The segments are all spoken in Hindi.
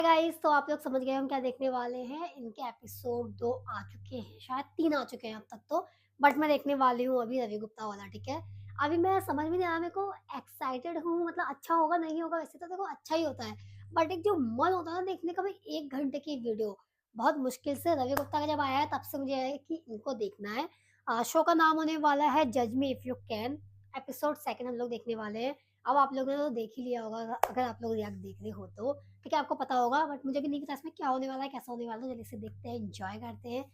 गाइस तो आप लोग समझ गए हम क्या देखने वाले हैं। इनके एपिसोड 2 आ चुके हैं, शायद 3 आ चुके हैं अब तक तो। बट मैं देखने वाली हूँ अभी रवि गुप्ता वाला, ठीक है। अभी मैं समझ में नहीं आ रहा, मेरे को एक्साइटेड हूँ, मतलब अच्छा होगा नहीं होगा, वैसे तो देखो अच्छा ही होता है। बट एक जो मन होता है ना देखने का, भाई 1 घंटे की वीडियो बहुत मुश्किल से रवि गुप्ता का जब आया है तब से मुझे है कि इनको देखना है। शो का नाम होने वाला है जज me if you can. Episode 2 हम लोग देखने वाले हैं। अब आप लोगों ने तो देख ही लिया होगा, अगर आप लोग रिएक्ट देख रहे हो तो ठीक है, आपको पता होगा। बट मुझे भी नहीं पता इसमें क्या होने वाला है, कैसा होने वाला है। तो जल्दी से देखते हैं, एंजॉय करते हैं।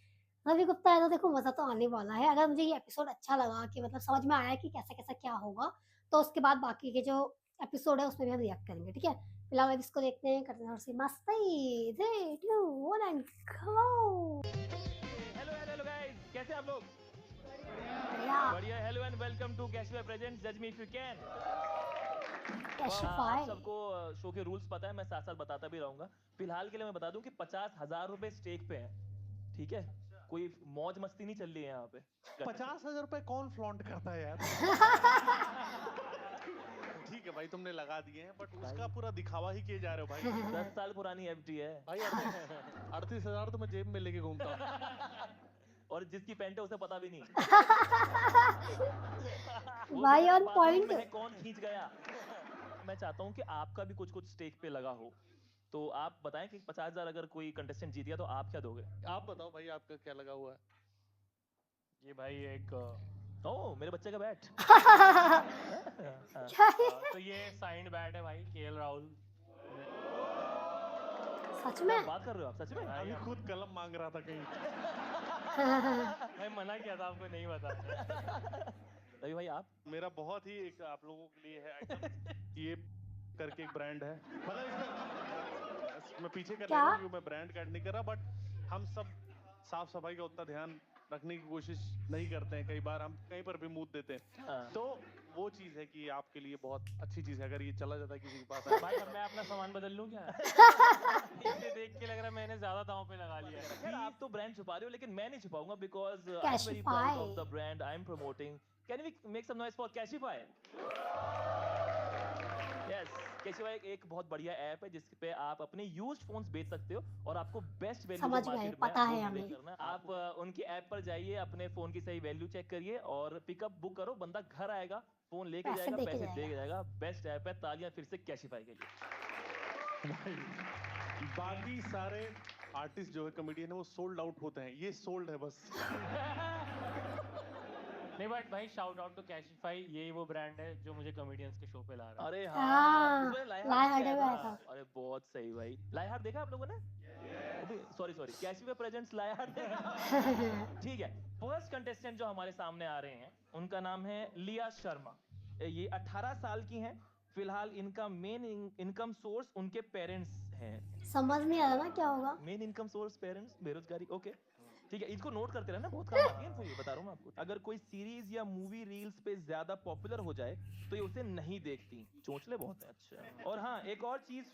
रवि गुप्ता है तो देखो मज़ा तो आने वाला है। अगर मुझे ये एपिसोड अच्छा लगा कि मतलब समझ में आया कि कैसा-कैसा क्या होगा, तो उसके बाद बाकी के जो एपिसोड है उसमें भी हम रिएक्ट करेंगे, ठीक है? फिलहाल अब इसको देखते हैं, करते हैं थोड़ी-सी मस्ती। 3, 2, 1 and go! Hello hello hello guys, कैसे आप लोग? बढ़िया, बढ़िया। Hello and welcome to Cashify presents जज मी इफ यू कैन। आप कैशिफाई। सबको शो के रूल्स पता है, मैं साथ साथ बताता भी रहूंगा। फिलहाल के लिए मैं बता दूं कि 50,000 रुपए स्टेक पे है, ठीक है। कोई मौज मस्ती नहीं चल रही है यहाँ पे। 50,000 रुपए कौन फ्लॉन्ट करता है यार? ठीक है भाई, तुमने लगा दिए हैं, बट उसका भाई पूरा दिखावा ही किए जा रहे हो भाई। 10 साल पुरानी एफडी है भाई 38,000 तो मैं जेब में लेके घूमता हूँ। और जिसकी पैंट है उसे पता भी नहीं। वो भाई बेचारा ऑन बाथरूम पॉइंट। में है, कौन खींच गया। मैं चाहता हूँ कि आपका भी कुछ कुछ स्टेक पे लगा हो, तो आप बताएं कि 50,000 अगर कोई कंटेस्टेंट जीत गया तो आप क्या दोगे? आप बताओ भाई, आपका क्या लगा हुआ है? ये भाई एक ओह, मेरे बच्चे का बैट। क्या है? तो ये साइंड बैट है भाई, केएल राहुल। सच क्या में? बात कर रहे हो आप, सच में? भाई अभी खुद कलम मांग रहा था कहीं। मैं मना किया था आपको नहीं बताना। रवि भाई आप? मेरा बहुत ही एक आप लोगों के लिए है आइटम। ये करके एक ब्रांड है, मतलब इसका मैं पीछे कर ले क्या? रहा हूँ क्योंकि मैं ब्रांड का ऐड नहीं कर रहा, बट हम सब साफ सफाई का उतना ध्यान रखने की कोशिश नहीं करते हैं। कई बार हम कहीं पर भी मूत देते हैं। हाँ। तो वो चीज है कि आपके लिए बहुत अच्छी चीज है अगर ये चला जाता है किसी के पास। भाई अब मैं अपना सामान बदल लूं क्या? इसे देख के लग रहा है मैंने ज्यादा दांव पे लगा लिया है। खैर आप तो ब्रांड छुपा रहे हो, लेकिन मैं नहीं छुपाऊंगा because I am very Cashify. Proud of the brand I am promoting. Can we make some noise for Cashify? Yes. Cashify एक बहुत बढ़िया ऐप है जिस पे आप अपने यूज्ड फोन्स बेच सकते हो और आपको बेस्ट वैल्यू जो समझ गए, मार्केट में पता वो है मिले हमें। करना। आप उनकी ऐप पर जाइए, अपने फोन की सही वैल्यू चेक करिए और पिकअप बुक करो। बंदा घर आएगा, फोन लेके पैसे जाएगा, दे के पैसे दे जाएगा। के जाएगा। बेस्ट ऐप है, तालियां फिर से कैशिफाई के लिए। भाई बाकी सारे आर्टिस्ट जो है, कमेडियन है, वो सोल्ड आउट होते हैं, ये सोल्ड है बस। नहीं बट भाई शाउट आउट टू कैशिफाई, यही वो ब्रांड है जो मुझे कॉमेडियंस के शो पे ला रहा है। अरे हाँ, हाँ, इस बार लाइव लाइव हार्ट भी हटे आया हुए आया था। था। अरे बहुत सही भाई, लाइव हार्ट देखा आप लोगों ने? Sorry sorry, Cashify presents live heart देखा। ठीक है। फर्स्ट कंटेस्टेंट जो हमारे सामने आ रहे हैं उनका नाम है लिया शर्मा। ये 18 साल की हैं। फिलहाल इनका मेन इनकम सोर्स उनके पेरेंट्स हैं। समझ नहीं आ रहा ना क्या होगा। मेन इनकम सोर्स पेरेंट्स, बेरोजगारी, ओके। ठीक है, इसको नोट करते रहना, बहुत काम आती है इनको, ये बता रहा हूँ मैं आपको। अगर कोई सीरीज या मूवी रील्स पे ज्यादा पॉपुलर हो जाए तो ये उसे नहीं देखती। चोंचले बहुत है। अच्छा। और हाँ, एक और चीज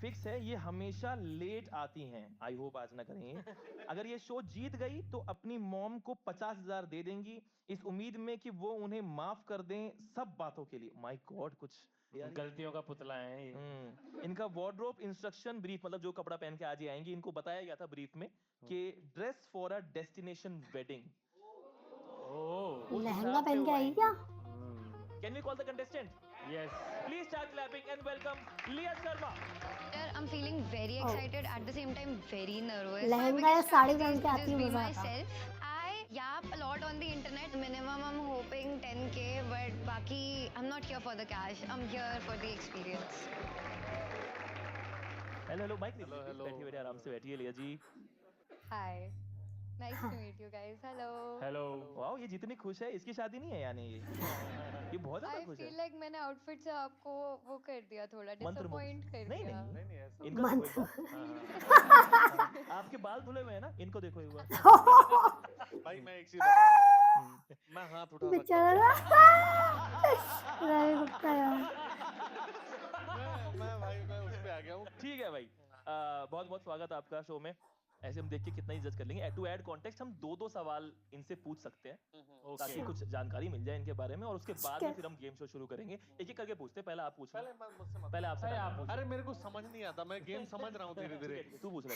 फिक्स है, ये हमेशा लेट आती हैं। आई होप आज ना करें ये। अगर ये शो जीत गई तो अपनी मॉम को 50,000 दे देंगी, इस उम्मीद में कि वो उन्हें माफ कर दें सब बातों के लिए। माय गॉड, कुछ गलतियों का पुतला है ये। इनका वार्डरोब इंस्ट्रक्शन ब्रीफ, मतलब जो कपड़ा पहन के आज ये आएंगी, इनको बताया गया था ब्रीफ में कि dress for a destination wedding. Oh उस लहंगा हिसाब से पहन के वो आई आएंगी। क्या? Can we call the contestant? Yes. Please start clapping and welcome Liya Sharma. I'm feeling very Oh. excited, at the same time very nervous. Lehenga My या biggest साड़ी strategy पहन is के to आती just be मजा आता। myself. I yap a lot on the internet. Minimum I'm hoping 10K, but baki I'm not here for the cash. I'm here for the experience. Hello hello, mic hello लीजिए प्लीज, हेलो बैठिए बैठिए, आराम से बैठिए Liya ji. Hi. Nice to meet you guys. Hello. Hello. Wow, ये जितनी खुश है इसकी शादी नहीं है यानी ये बहुत ज्यादा I खुश है। feel like मैंने आउटफिट से आपको वो कर दिया, थोड़ा मंत्रमुग्ध। डिसअपॉइंट कर नहीं दिया। नहीं, नहीं नहीं ऐसा इनको देखो एक मंत्र। बार। हाँ, आपके बाल धुले हुए हैं ना, इनको देखो एक बार। भाई मैं एक चीज बता रहा हूँ, मैं हाथ उठा सकता बेचारा रवि गुप्ता यार। हूँ। मैं भाई मैं उस पे आ गया हूँ। ठीक है भाई, बहुत बहुत स्वागत है आपका शो में। ऐसे हम देख के कितना ही जज कर लेंगे। टू ऐड कॉन्टेक्स्ट हम 2-2 सवाल इनसे पूछ सकते हैं ताकि ओके कुछ जानकारी मिल जाए इनके बारे में, और उसके बाद में ठीक है। फिर हम गेम शो शुरू करेंगे। एक-एक करके पूछते हैं, पहले आप पूछ लो। मुझसे मत पहले आपसे अरे करना आप है। पूछो। अरे मेरे को समझ नहीं आता, मैं गेम समझ रहा हूँ धीरे ठीक धीरे। है, तू पूछ ले।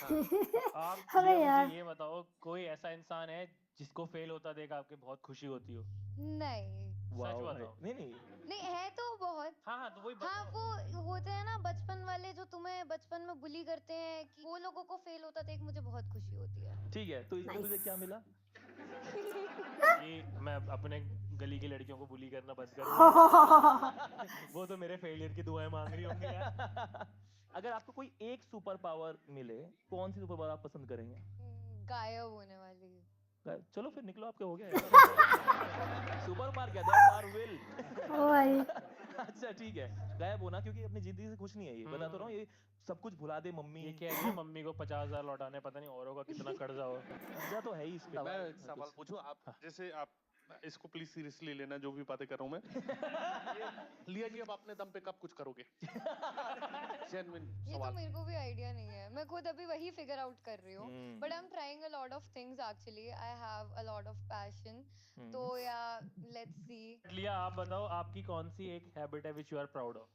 आप अबे ये यार। मुझे ये बताओ, कोई ऐसा इंसान है जिसको फेल होता देख आपके बहुत खुशी होती हो? नहीं वाओ भाई। बताओ। नहीं नहीं, नहीं है तो बहुत। हाँ तो वही हाँ वो होते हैं ना बचपन वाले जो तुम्हें बचपन में बुली करते हैं, कि वो लोगों को फेल होता देख मुझे बहुत खुशी होती है। ठीक है, तो इसमें तुझे क्या मिला? कि मैं अपने गली की लड़कियों को बुली करना बंद करूँ। वो तो मेरे फेलियर की दुआएं मांग रही होंगी यार। अगर आपको कोई एक सुपर पावर मिले, कौन सी सुपर पावर आप पसंद करेंगे? गायब होने वाली। चलो फिर निकलो, आपके हो गया। सुपर मार गया, दैट्स आवर विल। ओ भाई। अच्छा ठीक है, गायब होना, क्योंकि अपनी जिंदगी से खुश नहीं है ये, बता तो रहा हूँ, ये सब कुछ भुला दे मम्मी। ये कह रही है मम्मी को 50,000 लौटाने, पता नहीं औरों का कितना कर्जा हो। कर्जा तो है ही इस पे। मैं एक सवाल पूछूं, आप जैसे आप इसको प्लीज सीरियसली लेना, जो भी बातें कर रहा हूं मैं। ये लिया कि अब अपने दम पे कब कुछ करोगे? जेन्युइन ये तो सवाल। मेरे को भी आइडिया नहीं है, मैं खुद अभी वही फिगर आउट कर रही हूँ। Hmm. But I am trying a lot of things actually, I have a lot of passion. Hmm. तो या लेट्स सी। लिया आप बताओ, आपकी कौन सी एक हैबिट है which you are proud of?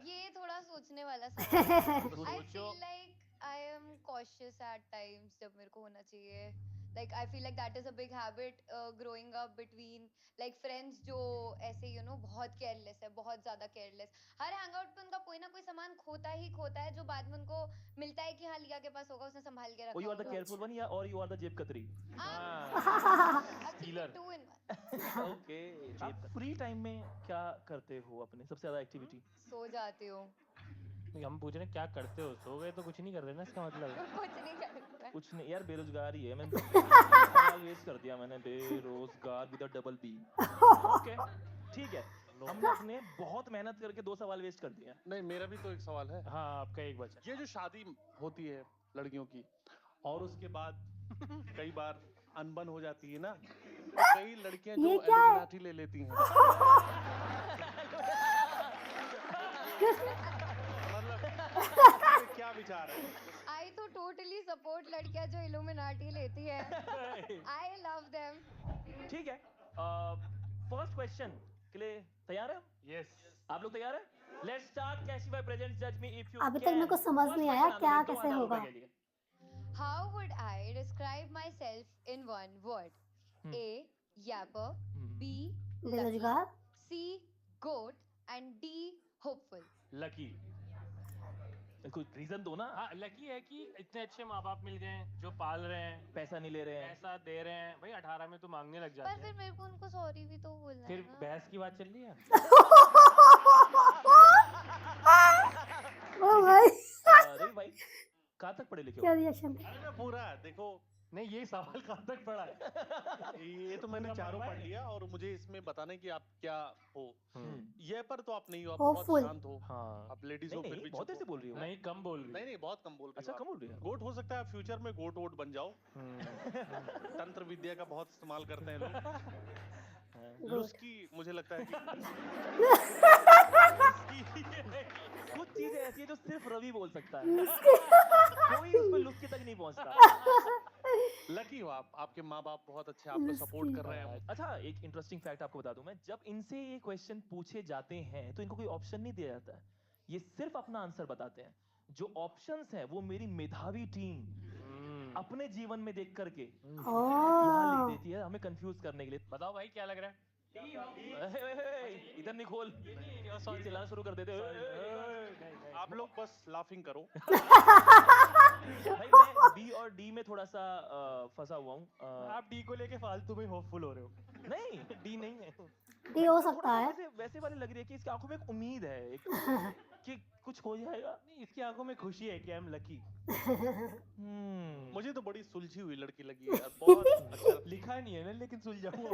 ये थोड़ा सोचने वाला सवाल है। तो आई सोचो। Feel like I am cautious at times, जब मेरे को होना चाहिए। Like I feel like that is a big habit growing up between like friends जो ऐसे यू नो बहुत केयरलेस है, बहुत ज्यादा केयरलेस। हर हैंगआउट पे उनका कोई ना कोई सामान खोता ही खोता है, जो बाद में उनको मिलता है कि हाँ लिया के पास होगा, उसने संभाल के ओ रखा यू आर द होगा। केयरफुल वन, या और यू आर द जेब कतरी? Actually, Stealer. 2 in 1। ओके। आप फ्री टाइम में क्या करते हो अपने सबसे ज्यादा एक्टिविटी? सो जाती हूँ। हम पूछ रहे हैं क्या करते हो, सो गए तो कुछ नहीं कर रहे ना, इसका मतलब। कुछ नहीं करता। कुछ नहीं यार, बेरोजगार ही है। मैं सवाल वेस्ट कर दिया मैंने, बेरोजगार विद डबल बी। ओके ठीक है, हमने अपने बहुत मेहनत करके 2 सवाल वेस्ट कर दिए। नहीं, मेरा भी तो एक सवाल है। हाँ आपका एक बचा। ये जो शादी होती है लड़कियों की, और उसके बाद कई बार अनबन हो जाती है ना, तो कई लड़कियां जो ये क्या है? एलिमिनाटी ले लेती हैं। मतलब इसमें क्या विचार है? आई तो टोटली सपोर्ट लड़कियां जो इल्यूमिनाटी लेती है। I love them. ठीक है, फर्स्ट क्वेश्चन के लिए तैयार है? यस। आप लोग तैयार हैं? Let's start. कैशिफाई प्रेजेंट्स जज मी इफ यू अभी तक मेरे को समझ नहीं आया क्या कैसे होगा। How would I describe my self in one word? A yapper, B बेरोजगार। C goat and D hopeful. Lucky. कुछ रीजन दो ना। हाँ लकी है कि इतने अच्छे माँ बाप मिल गए हैं जो पाल रहे हैं, पैसा नहीं ले रहे हैं। पैसा दे रहे हैं। भाई 18 में तो मांगने लग पर जाते फिर हैं। मेरे को उनको सॉरी भी तो बोलना है फिर ना। बहस की बात चल रही है। ओ भाई। रवि भाई कहाँ तक पढ़े लिखे क्या हो? रिएक्शन? अरे मैं पूरा देखो, नहीं ये सवाल कहाँ तक पड़ा है? ये तो मैंने चारों पढ़ लिया, और मुझे इसमें बताना है कि आप क्या हो। ये पर तो आप नहीं हो, आप बहुत Hopeful. शांत हो। हाँ। आप लेडीज नहीं हो फिर नहीं, भी बहुत चुप देर से हो। बोल रही हो। नहीं कम बोल रही नहीं नहीं, बहुत कम बोल रही अच्छा हो कम आप। बोल रही है। गोट हो सकता है फ्यूचर में गोट वोट बन जाओ। तंत्र विद्या का बहुत इस्तेमाल करते हैं लोग। लुस्की मुझे लगता है कि कुछ चीजें ऐसी है जो सिर्फ रवि बोल सकता है, कोई इसमें लुस्की तक नहीं पहुंचता। लकी हो आप, आपके माँ बाप बहुत अच्छे आपको सपोर्ट कर रहे हैं। अच्छा एक इंटरेस्टिंग फैक्ट आपको बता दूं मैं, जब इनसे ये क्वेश्चन पूछे जाते हैं तो इनको कोई ऑप्शन नहीं दिया जाता है, ये सिर्फ अपना आंसर बताते हैं। जो ऑप्शंस है वो मेरी मेधावी टीम अपने जीवन में देख करके यहाँ लिख देती है हमें कंफ्यूज करने के लिए। बताओ भाई क्या लग रहा है? इधर नहीं खोल, ये चिल्लाना शुरू कर देते आप लोग बस लाफिंग करो। भाई मैं बी और डी में थोड़ा सा फंसा हुआ हूँ। आप डी को लेके फालतू में होपफुल हो रहे हो। नहीं डी नहीं है। ये हो सकता थोड़ा है। वैसे वाली लग रही है कि इसकी आंखों में एक उम्मीद है, एक कि कुछ हो जाएगा। नहीं इसकी आंखों में खुशी है कि आई एम लकी। मुझे तो बड़ी सुलझी हुई लड़की लगी है यार, बहुत अच्छा। लिखा नहीं है ना, लेकिन सुलझाऊंगा।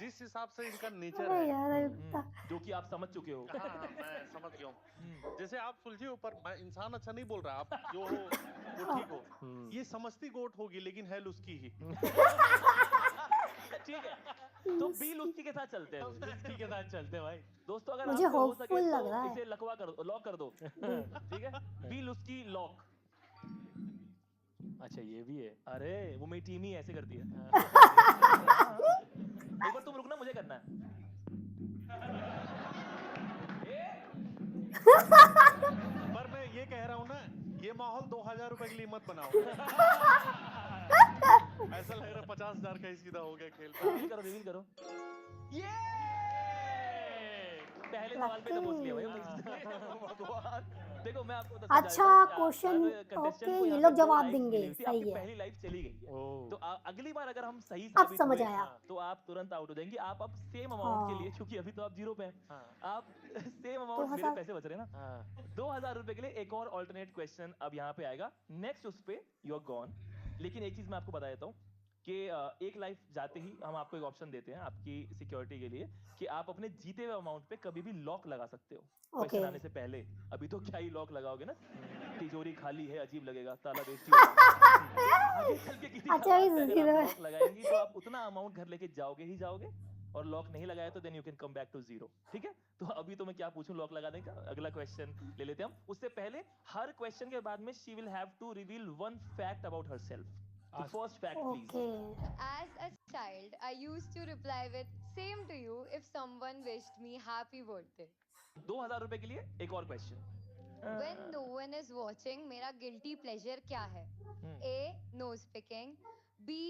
जिस हिसाब से इनका नेचर अरे है, यार अभी बता। जो कि आप समझ चुके हो। हाँ मैं समझ गया हूँ। जैसे आप सुलझे हो, पर मैं इंसान अच्छा नहीं बोल रहा, आप जो हो वो ठीक हो। ये समझती गोट होगी लेकिन है लुस्की ही। ठीक है, तो बी लुस्की के साथ चलते हैं। लकी के साथ चलते हैं भाई। दोस्तों अगर मुझे आपसे हो hopeful सके लग तो रहा है। इसे लकवा कर दो, लॉक कर दो। ठीक है, बी लुस्की लॉक। अच्छा ये भी है। अरे वो मेरी टीम ही ऐसे करती है। हाँ। एक बार तुम रुकना, मुझे करना है। पर मैं ये कह रहा हूँ ना, ये माहौल 2000 रुपए के लिए मत बनाओ। ऐसा लग रहा है 50,000 का ही सीधा हो गया खेल। रिवील करो। ये पहले सवाल पे तो पूछ लिया भाई भगवान। देखो मैं आपको बताता अच्छा क्वेश्चन, ओके ये लोग जवाब देंगे, सही है। पहली लाइफ चली गई है। ओह। तो अगली बार अगर हम सही अब साबित समझ हुए, आया। तो आप तुरंत आउट हो जाएंगे। आप अब सेम अमाउंट के हाँ। लिए, क्योंकि अभी तो आप 0 पे हैं, हाँ। आप सेम अमाउंट, मेरे 2000 पैसे बच रहे हैं ना, हाँ। 2000 रुपए के लिए एक और ऑल्टरनेट क्वेश्चन अब यहाँ पे आएगा। नेक्स्ट उस पे यू आर गॉन। लेकिन एक चीज मैं आपको बता देता हूँ कि एक लाइफ जाते ही हम आपको एक ऑप्शन देते हैं आपकी सिक्योरिटी के लिए, कि आप अपने जीते हुए अमाउंट पे कभी भी लॉक लगा सकते हो क्वेश्चन ओके। आने से पहले। अभी तो क्या ही लॉक लगाओगे ना, तिजोरी खाली है, अजीब लगेगा, ताला बेइज्जती होगा। आगे चल के किसी अच्छा, हालात इस में अगर zero आप है। लॉक लगाएंगी तो आप उतना अमाउंट घर लेके जाओगे ही जाओगे, और लॉक नहीं लगाया तो then you can come back to 0। ठीक है, तो अभी तो मैं क्या पूछूं लॉक लगाने का, अगला क्वेश्चन ले लेते हैं हम। उससे पहले हर क्वेश्चन के बाद में she will have to reveal one fact about herself. तो first fact please. Okay. As a child, I used to reply with "Same to you" if someone wished me happy birthday. 2000 रुपए के लिए एक और question. When no one is watching, मेरा guilty pleasure क्या है? A. Nose picking. B.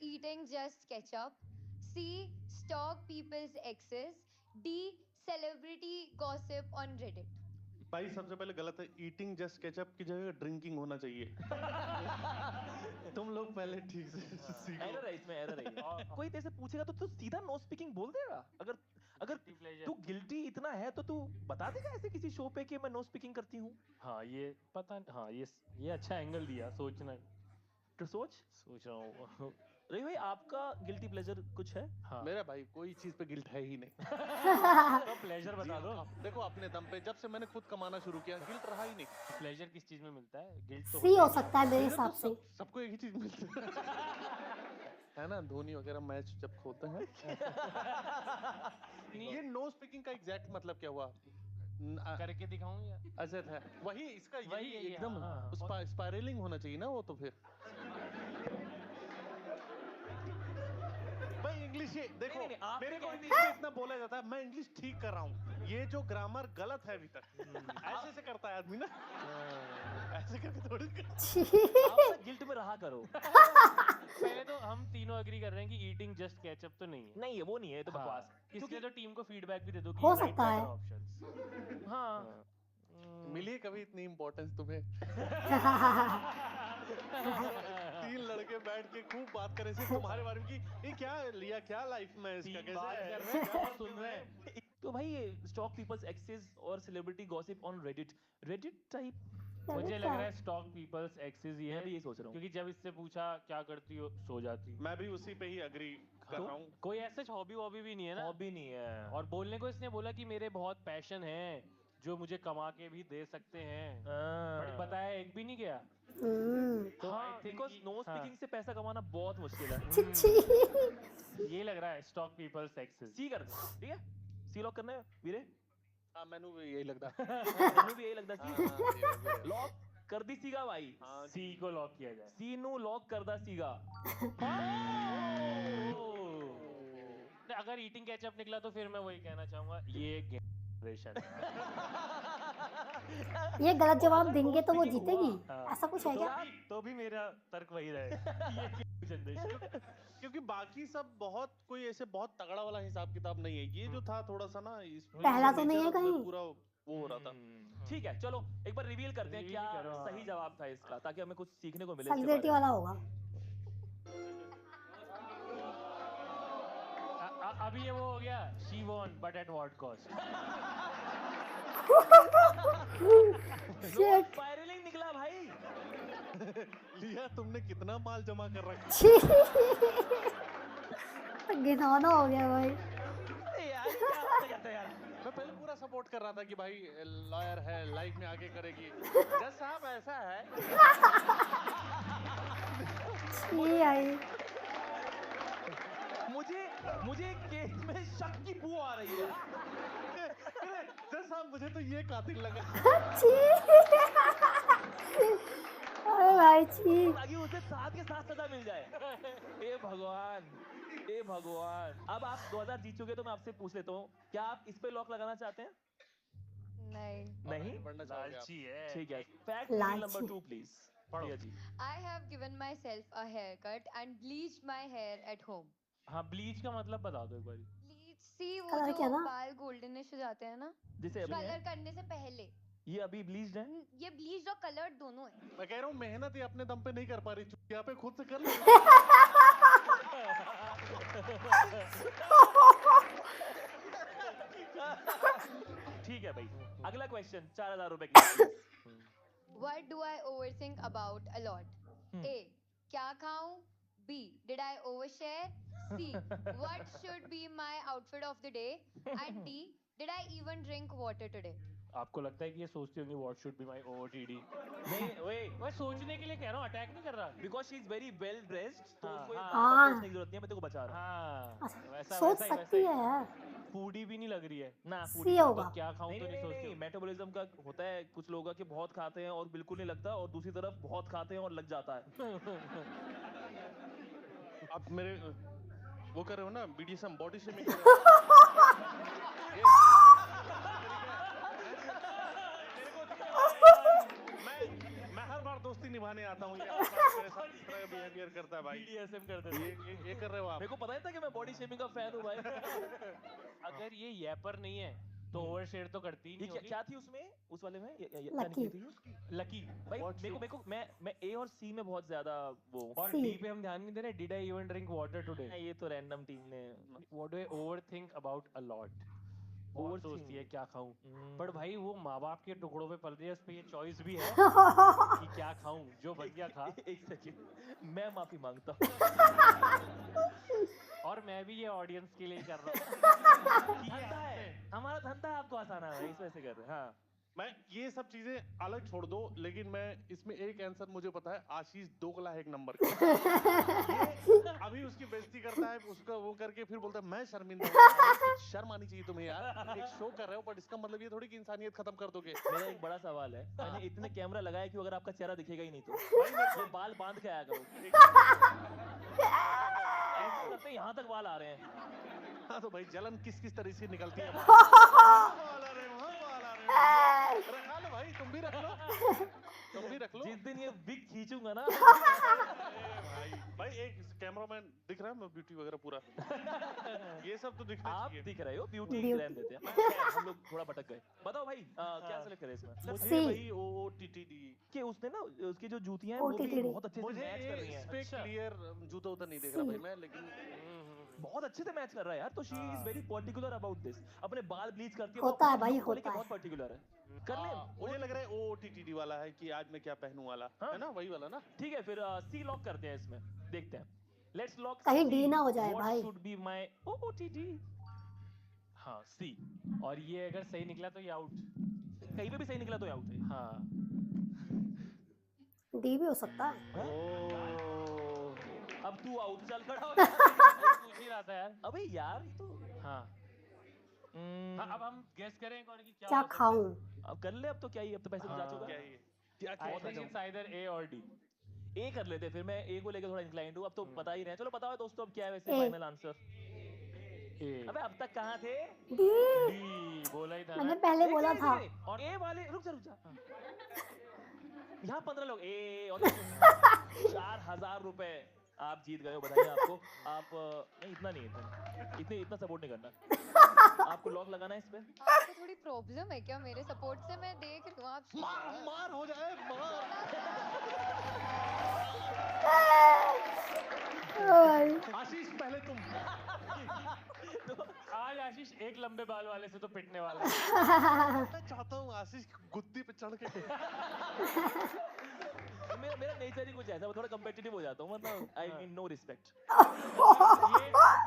Eating just ketchup. C. Stalk people's exes. D. Celebrity gossip on Reddit. भाई सबसे पहले गलत है, ईटिंग जस्ट केचप की जगह ड्रिंकिंग होना चाहिए। तुम लोग पहले ठीक से सीखो। एरर है इसमें, एरर है। कोई तेरे से पूछेगा तो तू सीधा नो स्पीकिंग बोल देगा। अगर अगर Guilty pleasure। तू गिल्टी इतना है तो तू बता देगा ऐसे किसी शो पे कि मैं नो स्पीकिंग करती हूँ। हाँ ये पता नहीं। हाँ ये अच्छा एंगल दिया, सोचना तो सोच सोच रहा हूँ। रही भाई, आपका गिल्टी प्लेजर कुछ है? हाँ। मेरा भाई कोई चीज पे गिल्ट है ही नहीं। तो प्लेजर बता दो। देखो अपने दम पे, जब से मैंने खुद कमाना शुरू किया गिल्ट रहा ही नहीं। प्लेजर किस चीज में मिलता है? गिल्ट तो सी होता हो ही सकता है मेरे Pleasure हिसाब तो से। सबको एक ही चीज मिलती है ना, धोनी वगैरह मैच जब खोलते हैं। ये नो स्पीकिंग का एग्जैक्ट मतलब क्या हुआ? है। करके दिखाऊं या? अच्छा था वही, इसका वही यही है ये, एकदम हाँ। स्पाइरलिंग होना चाहिए ना वो तो फिर। भाई इंग्लिश ये देखो, नहीं, आपने मेरे को कह इंग्लिश में इतना बोला जाता है, मैं इंग्लिश ठीक कर रहा हूँ। ये जो ग्रामर गलत है अभी तक, ऐसे से करता है आदमी ना, ऐसे करके थोड़ी आप ना गिल्ट में रहा करो। पहले तो हम तीनों एग्री कर रहे हैं कि ईटिंग जस्ट केचप तो नहीं है। नहीं है, वो नहीं है, ये तो बकवास। इसलिए तो टीम को फीडबैक भी दे दो कि हो ये सकता है। ऑप्शंस। हाँ। मिली कभी इतनी इम्पोर्टेंस तुम्हें? तीन लड़के बैठ के खूब बात करे सिर्फ तुम्हारे बारे में कि ये क्या लिया, क्या लाइफ में इसका, तीन बात कैसे कर है, रहे हैं क्या और सुन रहे हैं। तो भाई स्टॉक पीपल्स एक्सेस और celebrity gossip on Reddit, Reddit type. मुझे लग रहा है स्टॉक पीपल्स एक्सेस ही मैं है, भी यही सोच रहा हूँ। क्योंकि जब इससे पूछा क्या करती हो, सो जाती। मैं भी उसी पे ही अग्री कर तो? रहा हूँ। कोई ऐसा हॉबी वॉबी भी नहीं है ना। हॉबी नहीं है। और बोलने को इसने बोला कि मेरे बहुत पैशन है जो मुझे कमा के भी दे सकते हैं, बट बताया एक भी नहीं गया। हम्म। हाँ, बिकॉज नो हाँ। स्पीकिंग से पैसा कमाना बहुत मुश्किल है। छिछी। ये लग रहा है स्टॉक पीपल्स एक्सेस। सी कर दे, ठीक है, सी लॉक करना है वीरे। हाँ मैंने भी यही लगता। मैंने भी यही लगता हाँ, सी हाँ, लॉक कर दी सीगा भाई। हाँ, सी को लॉक किया जाए। सी नु लॉक कर दा सीगा। नहीं, अगर ईटिंग कैचअप निकला तो फिर मैं वही कहना चाहूंगा, ये जनरेशन। ये गलत जवाब अगर देंगे तो वो no speaking जीतेगी, हुआ, ऐसा कुछ है क्या? तो भी मेरा तर्क वही रहेगा। ये जनरेशन। क्योंकि बाकी सब बहुत कोई ऐसे बहुत तगड़ा वाला हिसाब किताब नहीं है। ये जो था थोड़ा सा ना, इसमें पहला तो नहीं है nature कहीं। पूरा वो हो रहा था। ठीक है, चलो एक बार रिवील करते हैं Reveal क्या करो, हाँ। सही जवाब था इसका, ताकि हमें कुछ सीखने को मिले इसके सेलिब्रिटी बारे में। वाला होगा। अभी ये वो हो गया, she von but at what cost. Shit. Spiralling निकला भाई। लिया तुमने कितना माल जमा कर रखा। छी। घिनौना हो गया भाई। यार ये क्या बातें करते हैं यार। मैं पहले पूरा सपोर्ट कर रहा था कि भाई लॉयर है, लाइफ में आगे करेगी। जज साहब ऐसा है। छी आई। मुझे केस में शक की बू आ रही है। जज साहब मुझे तो ये कातिल लगा। छी। अरे भाई भाई छी। ताकि उसे साथ के साथ सजा मिल जाए। हे भगवान, हे भगवान। अब आप 2000 जीत चुके, तो मैं आपसे पूछ लेता हूँ, क्या आप इस पे लॉक लगाना चाहते हैं? नहीं। नहीं? बढ़ना चाहोगे आप? लालची है। ठीक है। फैक्ट रिवील नंबर लालची। 2 प्लीज। पढ़ो। Priya ji. I have given myself a haircut and bleached my hair at home. हाँ, ब्लीच का मतलब बता दो एक बारी। Bleach सी वो कलर जो क्या ना? बाल गोल्डनिश हो जाते हैं ना, जैसे अभी है, कलर करने से पहले। ये अभी ब्लीच्ड है। ये ब्लीच्ड और कलर्ड दोनों है। मैं कह रहा हूँ मेहनत ये अपने दम पे नहीं कर पा रही, यहाँ पे खुद से कर ले। ठीक है भाई, अगला क्वेश्चन 4000 रुपए के लिए, please। What do I overthink about a lot? Hmm. A. क्या खाऊं? B. Did I overshare? C. What should be my outfit of the day? And D. Did I even drink water today? आपको लगता है कि ये सोचती होंगी what should be my OTT? नहीं, wait, मैं सोचने के लिए कह रहा हूँ, अटैक नहीं कर रहा। because she is very well dressed, तो हाँ, उसको ये हाँ। बात हाँ। सोचने की जरूरत नहीं है, मैं तेरे को बचा रहा हूँ। हाँ, अच्छा, वैसा सोच वैसा ही सकती वैसा है ही। यार। फूडी भी नहीं लग रही है। ना सी foodie होगा। क्या खाऊं नहीं तो नहीं नहीं नहीं सोचती नहीं, हूँ। मेटाबॉलिज्म का होता है, कुछ लोगों का कि बहुत खाते हैं और बिल्कुल नहीं लगता, और दूसरी तरफ बहुत खाते हैं और लग जाता है। आप मेरे वो कर रहे हो ना, BDSM बॉडी शेमिंग कर रहे हो। ये मैं हर बार दोस्ती निभाने आता हूँ, ये हर बार मेरे साथ इस तरह बिहेवियर करता है भाई। BDSM करते थे। ये कर रहे हो आप। मेरे को पता नहीं था कि मैं बॉडी शेमिंग का फैन हूँ भाई। अगर ये यैपर नहीं है तो ओवर शेयर तो करती ही ये नहीं क्या होगी। क्या थी उसमें, उस वाले में? क्या लकी। निकली थी? लकी। भाई What मेरे को मैं ए और सी में बहुत ज्यादा वो, और C. डी पे हम ध्यान नहीं दे रहे। Did I even drink water today? ये तो रैंडम टीम ने। What do I overthink about a lot? बहुत सोचती है क्या खाऊं। पर भाई वो माँ बाप के टुकड़ों पे पल रही है, उस पे ये चॉइस भी है कि क्या खाऊं, जो बन गया खा। एक सेकंड, मैं माफी मांगता हूँ। और मैं भी ये ऑडियंस के लिए ही कर रहा हूँ। धंधा है, हमारा धंधा है आपको आसाना है, इस वजह से कर रहे हैं। हाँ, मैं ये सब चीजें अलग छोड़ दो, लेकिन मैं इसमें एक आंसर मुझे पता है, आशीष दोगला है एक नंबर का। ये अभी उसकी बेइज्जती करता है, उसका वो करके फिर बोलता है मैं शर्मिंदा हूँ। भाई, कुछ शर्म आनी चाहिए तुम्हें यार, एक शो कर रहे हो, बट इसका मतलब ये थोड़ी कि इंसानियत खत्म कर दोगे। मेरा एक बड़ा सवाल है, मैंने इतने कैमरा लगाया क्यों अगर आपका चेहरा दिखेगा ही नहीं तो? भाई मेरे ये बाल बांध के आया करो, ऐसे करते यहाँ तक बाल आ रहे हैं। हाँ तो भाई जलन किस किस तरह से निकलती है। वहाँ बाल आ रहे हैं, वहाँ बाल आ रहे हैं। रखा लो भाई, तुम भी रख लो, तुम भी रख लो। जिस दिन ये विग खींचूंगा ना, भाई एक कैमरामैन दिख रहा है, मैं ब्यूटी वगैरह पूरा, ये सब तो दिखना आप चाहिए। दिख रहे हो, ब्यूटी Beauty। रहने देते हैं। खैर, हम लोग थोड़ा भटक गए। बताओ भाई, क्या सेलेक्ट करें इसमें? मुझे C। भाई OOTTD, कि उसने ना, उसकी जो जुतियां हैं वो भी OTTD। बहुत अच्छे से मुझे मैच कर रही इस हैं। पे अच्छा, क्लियर जूता उतर नहीं देख रहा C। भाई मैं, लेकिन बहुत अच्छे से मैच कर रहा है यार, तो she is very particular about this. अपने बाल ब्लीच करती है, होता है अपने भाई, look को लेके होता है। बहुत पर्टिकुलर है। कर ले, मुझे लग रहा है OOTTD वाला है कि आज मैं क्या पहनूं वाला, हाँ। है ना, वही वाला ना। ठीक है, फिर सी लॉक करते हैं इसमें, देखते हैं। लेट्स लॉक कहीं D ना हो जाए व्हाट भाई। Should be my OOTD। हाँ, सी। और ये अगर सही निकला तो ये आउट। कहीं पे भी सही निकला तो आउट है। हाँ। D भी हो सकता है। ओह, अब तू आउट, चल खड़ा हो। पूछ ही रहा था यार। अबे यार, ये तो हाँ। हाँ, अब हम गेस करें कौन की क्या क्या हो सकता है। खाऊं? अब कर ले, अब तो क्या ही, अब तो पैसे तो जा हाँ। चुका क्या है। ये क्या आई क्या थिंक इट्स आइदर ए और डी। ए कर लेते, फिर मैं ए को लेकर थोड़ा इंक्लाइंड हूँ, अब तो बता ही रहे हैं। चलो बताओ दोस्तों, अब क्या है वैसे A। Final answer? ए। अबे अब तक कहाँ थे? D। डी बोला ही था मैंने ना। पहले बोला एक था। सेकंड, और ए वाले, रुक जा। यहाँ 15 लोग ए और 4000 रुपए आप जीत गए हो, बधाई आपको। आप नहीं, इतना नहीं, इतना सपोर्ट नहीं करना। आपको लॉक लगाना है इस पे। आपको थोड़ी प्रॉब्लम है क्या मेरे सपोर्ट से? मैं देख रही हूँ आप मार हो जाए, मार। भाई। आशीष पहले तुम। आज आशीष एक लंबे बाल वाले से तो पिटने वाला है। मैं चाहता हूँ आशीष की गुद्दी पे चढ़ के मेरा नेचर ही कुछ ऐसा, मैं थोड़ा कम्पिटिटिव हो जाता हूँ, मतलब आई मीन नो रिस्पेक्ट।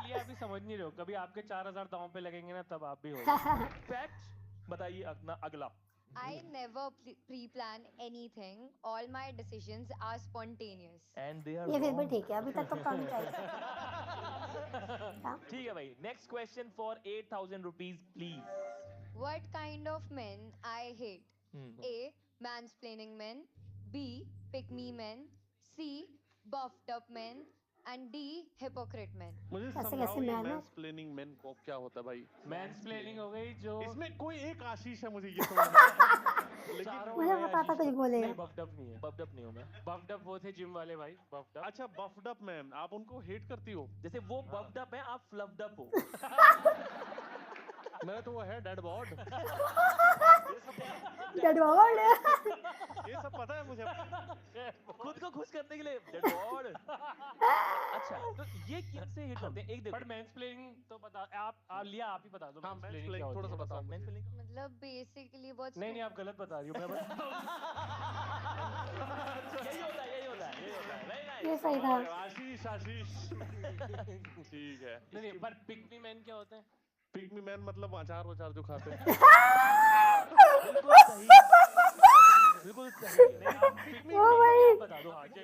ये अभी समझ नहीं रहे हो, कभी आपके 4000 दांव पे लगेंगे ना तब आप भी हो जाओगे। फैक्ट बताइए अपना अगला। I never pre-plan anything. All my decisions are spontaneous. And they are ये फिर भी ठीक है, अभी तक तो पानी चाहिए। ठीक है भाई, next question for 8000 rupees please. What kind of men I hate? A. Mansplaining men. B. Pick me men. C, buffed up men, and D, hypocrite men. मुझे कैसे समझाओ कैसे ये man है? mansplaining men को क्या होता है भाई? मैंसप्लेनिंग हो गई जो इसमें कोई एक आशीष है, मुझे ये समझना है। लेकिन चारों मुझे हो गए पता था आशीष कुछ लोग। बोलेगा। नहीं बफ्ड अप नहीं है। बफ्ड अप नहीं हूँ मैं। बफ्ड अप वो थे जिम वाले भाई, बफ्ड अप। अच्छा buffed up man, आप उनको हेट करती हो? जैसे वो बफ्ड अप है, आप फ्लफ्ड अप हो। मेरा तो वो है डेड बॉड। Dead baud. ये सब पता है मुझे। खुद को खुश करने के लिए डेड बॉड। अच्छा, तो ये किनसे हिट करते हैं? एक देखो। बट मैंसप्लेनिंग तो बता, आप लिया, आप ही बता दो हाँ, मैंसप्लेनिंग क्या mansplaining होती थोड़ा सा है। बताओ मुझे। Mansplaining? मतलब बेसिकली बहुत नहीं आप गलत बता रही हो, मैं बता यही होता है, यही होता है, यही होता है। Very nice. ये सही था। आशीष ठीक है। नहीं पर पिक मी मैन क्या होता है? पिक मी मैन मतलब अचार वचार जो खाते हैं। बिल्कुल सही। बिल्कुल सही। नहीं आप पिक मी ओ भाई। बता दो। हाँ क्या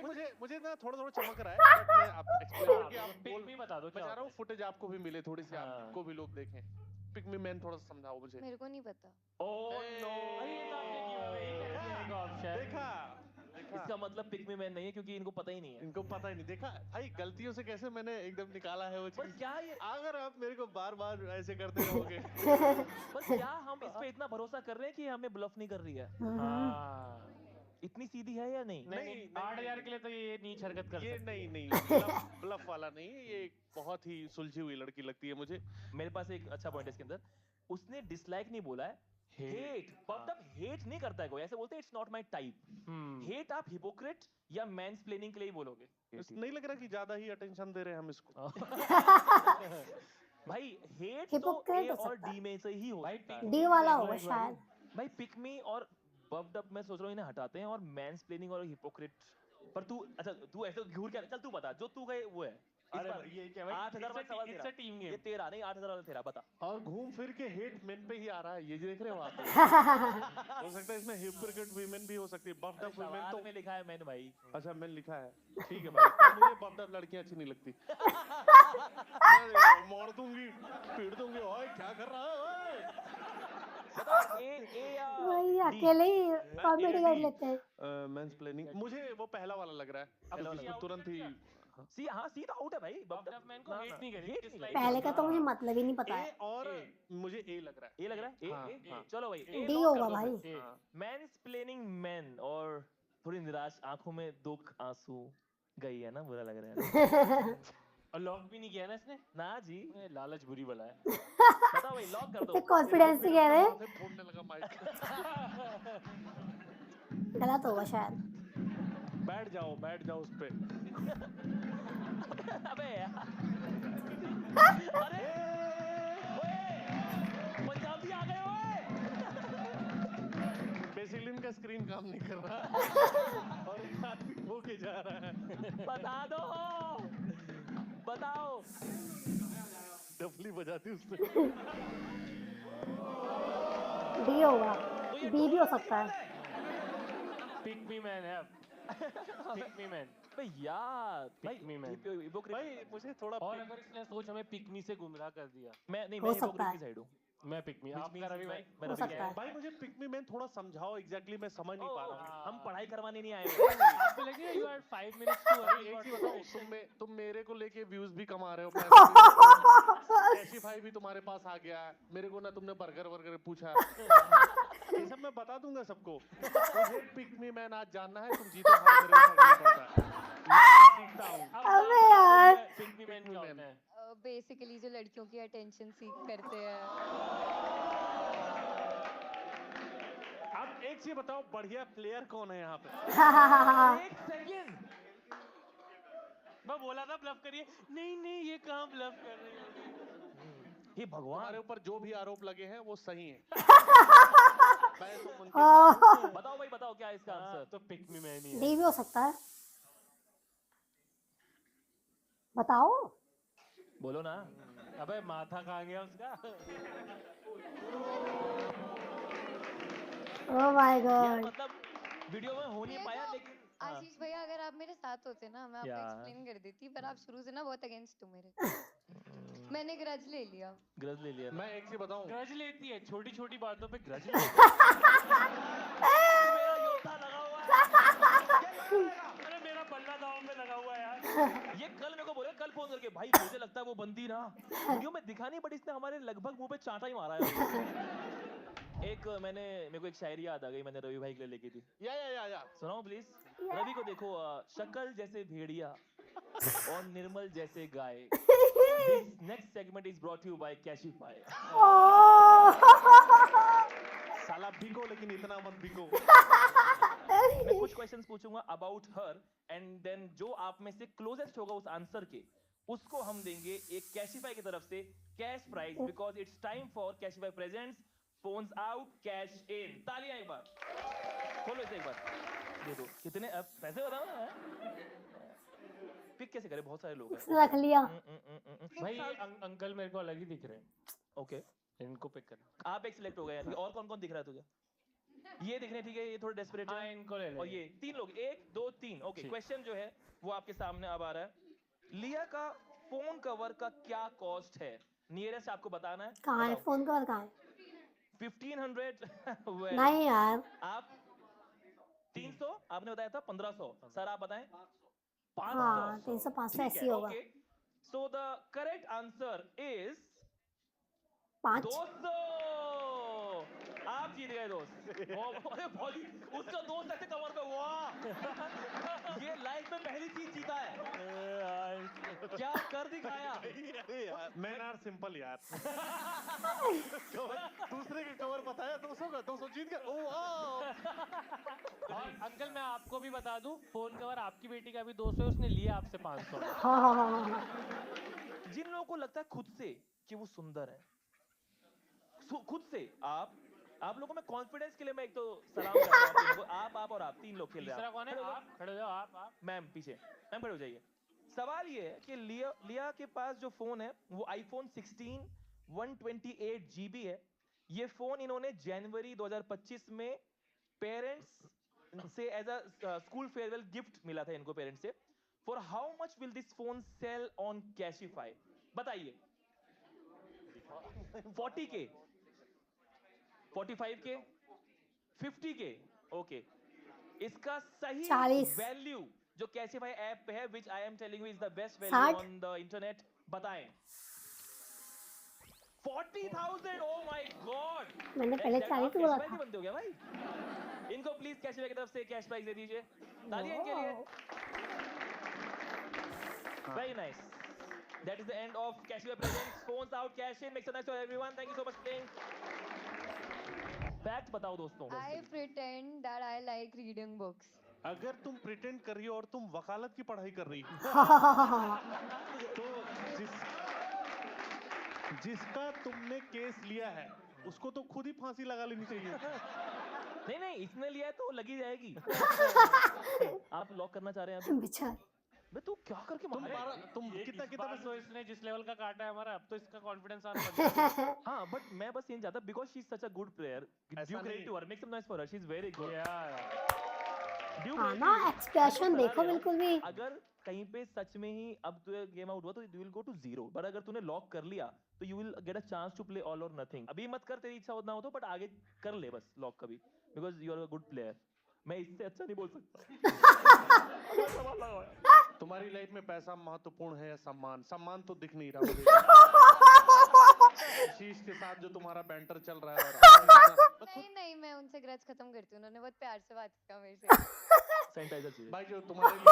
मुझे- मुझे ना थोड़ा चमक रहा है, बट मैं आप एक्सप्लेन करके आप पिक बोल। मी बता दो मैं क्या चाह रहा होता हूँ है? फुटेज आपको भी मिले, थोड़ी सी हाँ। आपको भी लोग देखें। पिक मी मैन थोड़ा सा समझाओ मुझे। मेरे को नहीं पता। Oh no. अरे ये तो आपने गिव अवे कर दिया एक ऑप्शन। देखा इसका मतलब पिक मी मैन नहीं है क्योंकि इनको पता ही नहीं है। इनको पता ही नहीं। देखा भाई, गलतियों से कैसे मैंने एकदम निकाला है वो पर चीज। क्या ये, अगर आप मेरे को बार बार ऐसे करते रहोगे। पर क्या हम इस पे इतना भरोसा कर रहे हैं कि हमें ब्लफ नहीं कर रही है? हाँ इतनी सीधी है या नहीं? नहीं नहीं, 8000 के लिए तो ये नीच हरकत कर ये सकती है। नहीं ब्लफ वाला नहीं, ये एक बहुत ही सुलझी हुई लड़की लगती है मुझे। मेरे पास एक अच्छा पॉइंट है इसके अंदर। उसने डिसलाइक नहीं बोला है, हेट। मतलब हेट नहीं करता है कोई, ऐसे बोलते हैं it's not my type. Hate आप हिपोक्रेट या मैंसप्लेनिंग के लिए ही बोलोगे। नहीं लग रहा कि ज्यादा ही अटेंशन दे रहे हैं हम इसको। भाई हेट तो Hypocrite ए हो और सकता डी में से ही हो भाई सकता pick है। me डी भी वाला देख लो होगा एक बारी। शायद। भाई पिक मी और बफ्ड अप मैं सोच रहा हूँ इन्हें हटाते हैं और मैंसप्लेनिंग और हिपोक्रेट। पर तू अच्छा, तू ऐसे घूर क्या, चल तू बता जो तू गए वो है। इस अरे बार भाई, ये क्या भाई? 8000 वाला सवाल It's तेरा। a team game. ये तेरा नहीं, 8000 वाला तेरा, बता। और घूम फिर के हेट मेन पे ही आ रहा है, ये देख रहे हो आप? हो सकता है इसमें हिपोक्रेट वुमेन भी हो सकती है, बफ्ड अप वुमेन सवाल तो। में लिखा है मैंने भाई। अच्छा मैंने लिखा है, ठीक है भाई। तो मुझे बफ्ड अप लड़कियां अच्छी नहीं लगती। मैं मार दूंगी, पीट दूंगी। ओए क्या कर रहा है ओए? बताओ ए या वही D? अकेले ही कॉमेडी कर लेते हैं। मैंसप्लेनिंग मुझे वो पहला वाला लग रहा है, पहला क्योंकि वाला। इसको तुरंत ही सी, हाँ सी तो आउट है भाई। Buffed up man को hate नहीं करेगी, hate नहीं dislike करेगी। पहले का तो मुझे हाँ। मतलब ही नहीं पता ए है। और ए। मुझे ए लग रहा है। ये लग रहा है हाँ, ए, हाँ। चलो भाई ए डी lock कर होगा दो भाई। फिर। हाँ। मैंसप्लेनिंग मैन और थोड़ी निराश आंखों में दुख आंसू गई है ना, बुरा लग रहा है। और लॉक भी नहीं किया ना इसने? ना जी, ए, लालच बुरी बला है। बताओ भाई लॉक कर दो। इतने कॉन्फिडेंस से कह रहे हैं। माथे फोड़ने लगा माइक। गलत होगा शायद। बैठ जाओ उस पे। अबे यार। अरे ओए, पंजाबी आ गए ओए। बेसिकली इनका स्क्रीन काम नहीं कर रहा और एक आदमी हो के जा रहा है। बता दो, बताओ। डफली बजाती उसने। डी होगा, तो ये बी भी हो सकता है। पिक मी मैन है। Pick me man. अबे यार भाई, Pick me man. हिपोक्रेट। भाई मुझे थोड़ा और अगर इसने सोच हमें पिक मी से गुमराह कर दिया। मैं नहीं, हो मैं सकता हिपोक्रेट है। की साइड हूँ। मैं पिक मी, आपका रवि भाई। मैं हो रवि सकता है। भाई मुझे पिक मी मैन थोड़ा समझाओ एग्जैक्टली, मैं समझ नहीं पा रहा हूँ। हम पढ़ाई करवाने नहीं आए हुए। आपको लगे you are 5 minutes too early एक for चीज बताओ, discussion. तुम मेरे को लेके व्यूज भी कमा रहे हो। कैशिफाई भी तुम्हारे पास आ गया, मेरे को ना तुमने बर्गर वर्गर पूछा। ये सब मैं बता दूंगा सबको। मुझे पिक मी मैन आज जानना है, तुम जीतो हारो मेरे को फर्क नहीं पड़ता। मैं सीखता हूँ। अबे यार। पिक मी मैन क्या होता है? बेसिकली जो लड़कियों की अटेंशन सीख करते हैं। अब एक चीज बताओ, बढ़िया प्लेयर कौन है यहाँ पे? एक सेकंड, मैं बोला था ब्लफ करिए, नहीं ये कहाँ ब्लफ कर रही होगी। हे तुम्हारे भगवान। ऊपर जो भी आरोप लगे हैं वो सही है। मैं तो उनके बताओ भाई, बताओ क्या है इसका आंसर? तो पिक मी मैन ही है। डी भी हो सकता है। बताओ। बोलो ना। अबे माथा कहाँ गया उसका? ओह माय यार गॉड। मतलब वीडियो में हो नहीं ये पाया तो लेकिन हाँ। आशीष भैया अगर आप मेरे साथ होते ना, मैं आपको यार। एक्सप्लेन कर देती, पर आप शुरू से ना बहुत अगेंस्ट हो मेरे। मैंने ग्रज ले लिया। ग्रज ले लिया। मैं एक चीज बताऊं, ग्रज लेती है, छोटी छोटी बातों पे ग्रज लेती है। मेरा योद्धा लगा हुआ है। अरे मेरा ये कल मेरे को बोले, कल फोन करके, भाई मुझे लगता है वो बंदी ना वीडियो में दिखा नहीं, बट इसने हमारे लगभग मुंह पे चांटा ही मारा है। एक मेरे को एक शायरी याद आ गई, मैंने रवि भाई के लिए लिखी थी। या सुनाओ प्लीज। रवि को देखो, शक्ल जैसे भेड़िया और निर्मल जैसे गाय। This next segment is brought you by Cashify. साला बिको, लेकिन इतना मत बिको। मैं कुछ क्वेश्चंस पूछूंगा अबाउट हर, एंड देन जो आप में से क्लोजेस्ट होगा उस आंसर के, उसको हम देंगे एक कैशिफाई की तरफ से cash prize, because it's time for Cashify presents phones out cash in. तालियां एक बार खोलो इसे एक बार, दे दो। कितने अब पैसे बताओ ना। पिक कैसे करे, बहुत सारे लोग हैं। रख लिया। भाई ये अंकल मेरे को अलग ही दिख रहे हैं, ओके, इनको पिक कर। आप एक सिलेक्ट हो गए यार। और कौन कौन दिख रहा है तुझे? ये दिख रहे हैं, ठीक है, ये थोड़े डेस्परेट हाँ है। इनको ले ले। और ये 3 लोग, 1 2 3। ओके, ठीक। क्वेश्चन जो है वो आपके सामने अब आ रहा है। लिया का फोन कवर का क्या कॉस्ट है? नियरेस्ट आपको बताना है। कहाँ है बताओ। फोन कवर, कहाँ है? 1500 well, नहीं यार, आप 300, आपने बताया था 1500। सर आप बताएं। 500। हाँ 300-500 ठीक ऐसे है, ही होगा। Okay. So the correct answer is 5। 200। आप जीत गए दोस्त। अरे भाई, उसका दोस्त ऐसे कमर पे, वाह। ये लाइफ में पहली चीज जीता है। क्या कर दिखाया। मैन आर सिंपल यार। दूसरे का कवर बताया 200 का, 200 जीत गया। ओ और अंकल मैं आपको भी बता दूं, फोन कवर आपकी बेटी का भी 200 है, उसने लिया आपसे 500। हाँ। जिन लोगों को लगता है खुद से कि वो सुंदर है, खुद से आप लोगों में कॉन्फिडेंस के लिए मैं एक तो सलाम करता हूं आप तीनों को। आप और आप 3 लोग खेल रहे हैं। तीसरा कौन है? खड़े हो जाओ। आप खड़े हो जाओ। आप मैम पीछे, मैम खड़े हो जाइए। सवाल ये है कि लिया के पास जो फोन है वो आईफोन 16 128 GB है। ये फोन इन्होंने जनवरी 2025 में पेरेंट्स से as a school farewell gift मिला था इनको पेरेंट्स से। For how much will this phone sell on Cashify? बताइए। 40K, 45K, 50K। ओके, इसका सही 40। वैल्यू जो कैशिफाई ऐप पे है, which I am telling you is the best value 60। On the internet, बताएं। 40,000। ओ माय गॉड, मैंने पहले 40 बोला कैशिफाई के था। बंदे हो गया भाई। इनको प्लीज कैशिफाई की तरफ से कैश प्राइज दे दीजिए। तालियां इनके लिए। Very nice. That is the end of Cashier Presents. Phones out, cash in. Make some nice for everyone. Thank you so much for playing. Facts बताओ दोस्तों। I pretend that I like reading books. अगर तुम प्रिटेंड कर रही हो और तुम वकालत की पढ़ाई कर रही हो, तो जिसका तुमने केस लिया है उसको तो खुद ही फांसी लगा लेनी चाहिए। नहीं, इसने लिया है तो लगी जाएगी। आप लॉक करना चाह रहे हैं अभी? बेचारे। बे तू क्या करके मार रहा है? तुम ये कितना इस कितना बार बस तो इसने जिस लेवल का काटा है हमारा, अब तो इसका कॉन्फिडेंस आना बंद कर दिया। हाँ, बट मैं बस ये नहीं चाहता, because she is such a good player. ऐसा ड्यू क्रेडिट नहीं। To her, make some noise for her, she is very good. Due हाँ क्रेडिट ना, एक्सप्रेशन देखो बिल्कुल भी। अगर कहीं पे सच में ही अब तो गेम आउट हुआ तो you will go to 0, but अगर तूने लॉक कर लिया तो you will get a chance to play all or nothing. अभी मत कर, तेरी इच्छा होना हो तो, बट आगे कर ले बस लॉक कभी, because you are a good player. मैं इससे अच्छा नहीं बोल सकता। तुम्हारी लाइफ में पैसा महत्वपूर्ण है या सम्मान? सम्मान तो दिख नहीं रहा मुझे। आशीष के साथ जो तुम्हारा बैंटर चल रहा है, और नहीं, मैं उनसे ग्रज खत्म करती हूँ। उन्होंने बहुत प्यार से बात किया मेरे से। सैनिटाइजर चाहिए। भाई जो तुम्हारे लिए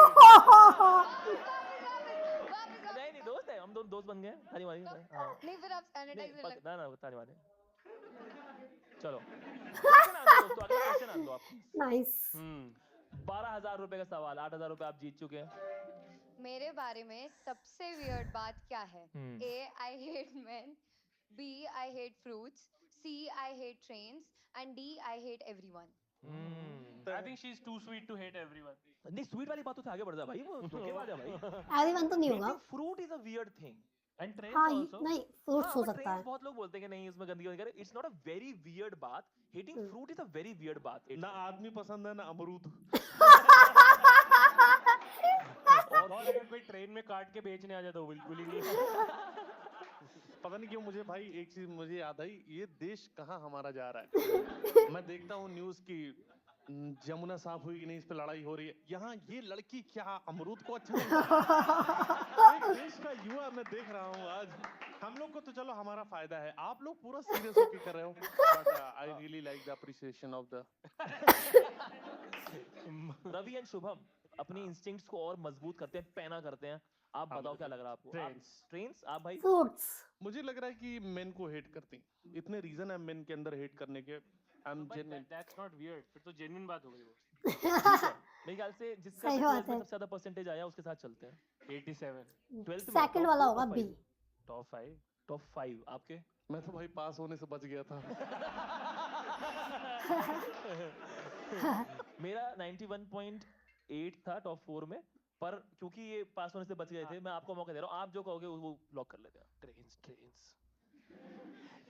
नहीं, दोस्त है, हम दोनों दोस्त बन गए। ताली मारी। हाँ नहीं, फिर आप सैनिटाइजर लग। ना ताली मारी। चलो क्वेश्चन आन दो दोस्तों, अगला क्वेश्चन आन दो आप। नाइस। 12,000 रुपए का सवाल, 8,000 रुपए आप जीत चुके हैं। मेरे बारे में सबसे वियर्ड बात क्या है? A, I hate men. B, I hate fruits. C, I hate trains. And D, I hate everyone. I think she is too sweet to hate everyone. नहीं, स्वीट वाली बातों से आगे बढ़ जा भाई, वो धोखेबाज है भाई। एवरीवन तो नहीं होगा। Fruit is a weird thing. And trains हाँ also. नहीं, फ्रूट्स हो सकता है। बहुत लोग बोलते हैं कि नहीं इसमें गंदगी वगैरह, it's not a very weird बात। Hitting fruit is a very weird बात। ना आदमी पसंद है ना अमरूद। और अगर कोई ट्रेन में काट के बेचने आ जाए तो बिल्कुल ही नहीं। पता नहीं क्यों मुझे भाई एक चीज मुझे याद आई, ये देश कहाँ हमारा जा रहा है। मैं देखता हूँ न्यूज की जमुना साफ हुई कि नहीं, इस पे लड़ाई हो रही है। यहाँ ये लड़की क्या अमरूद को अच्छा नहीं लगता? एक देश का युवा मैं देख रहा हूँ आज। हम लोग को तो चलो हमारा फायदा है, आप लोग पूरा सीरियस होके कर रहे हो। But I really like the appreciation of the Ravi and Shubham अपनी इंस्टिंक्ट्स को और मजबूत करते हैं, पैना करते हैं। आप हाँ, बताओ क्या लग रहा है आपको? Trains. ट्रेन्स, आप भाई? फ्रूट्स। मुझे लग रहा है कि मेन को हेट करती हैं। इतने रीजन है मेन के अंदर हेट करने के। I am genuine. That's not weird, फिर तो जेन्युइन बात हो गई वो। ठीक है, मेरे ख्याल से जिसका सही 12th बात में है। सबसे ज्यादा परसेंटेज आया उसके साथ चलते हैं। 87 12th में सेकंड top वाला 4, होगा top बी। 5? टॉप 5 टॉप 5 आपके? मैं तो भाई पास होने से बच गया था। मेरा 91.8 था टॉप 4 में, पर क्योंकि ये पास होने से बच गए थे, मैं आपको मौका दे रहा हूँ, आप जो कहोगे वो लॉक कर लेते हैं। ट्रेन्स।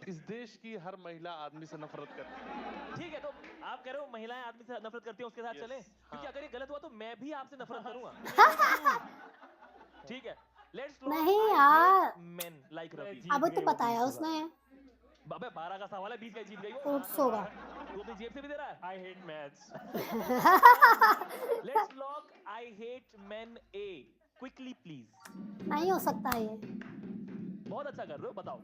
इस देश की हर महिला आदमी से नफरत करती है। ठीक है, तो आप कह रहे हो महिलाएं आदमी से नफरत करती हैं, उसके साथ Yes, चलें? क्योंकि हाँ। अगर ये गलत हुआ तो मैं भी आपसे नफरत करूंगा। ठीक है, लेट्स नहीं यार। Man like Ravi. अब तो बताया उसने। अबे 12 का सवाल है, 20 का ही जीत गई वो। फ्रूट्स होगा। तू अपनी जेब से भी दे रहा है। I hate maths. Let's lock I hate main A quickly please. नहीं हो सकता ये। बहुत अच्छा कर रहे हो, बताओ।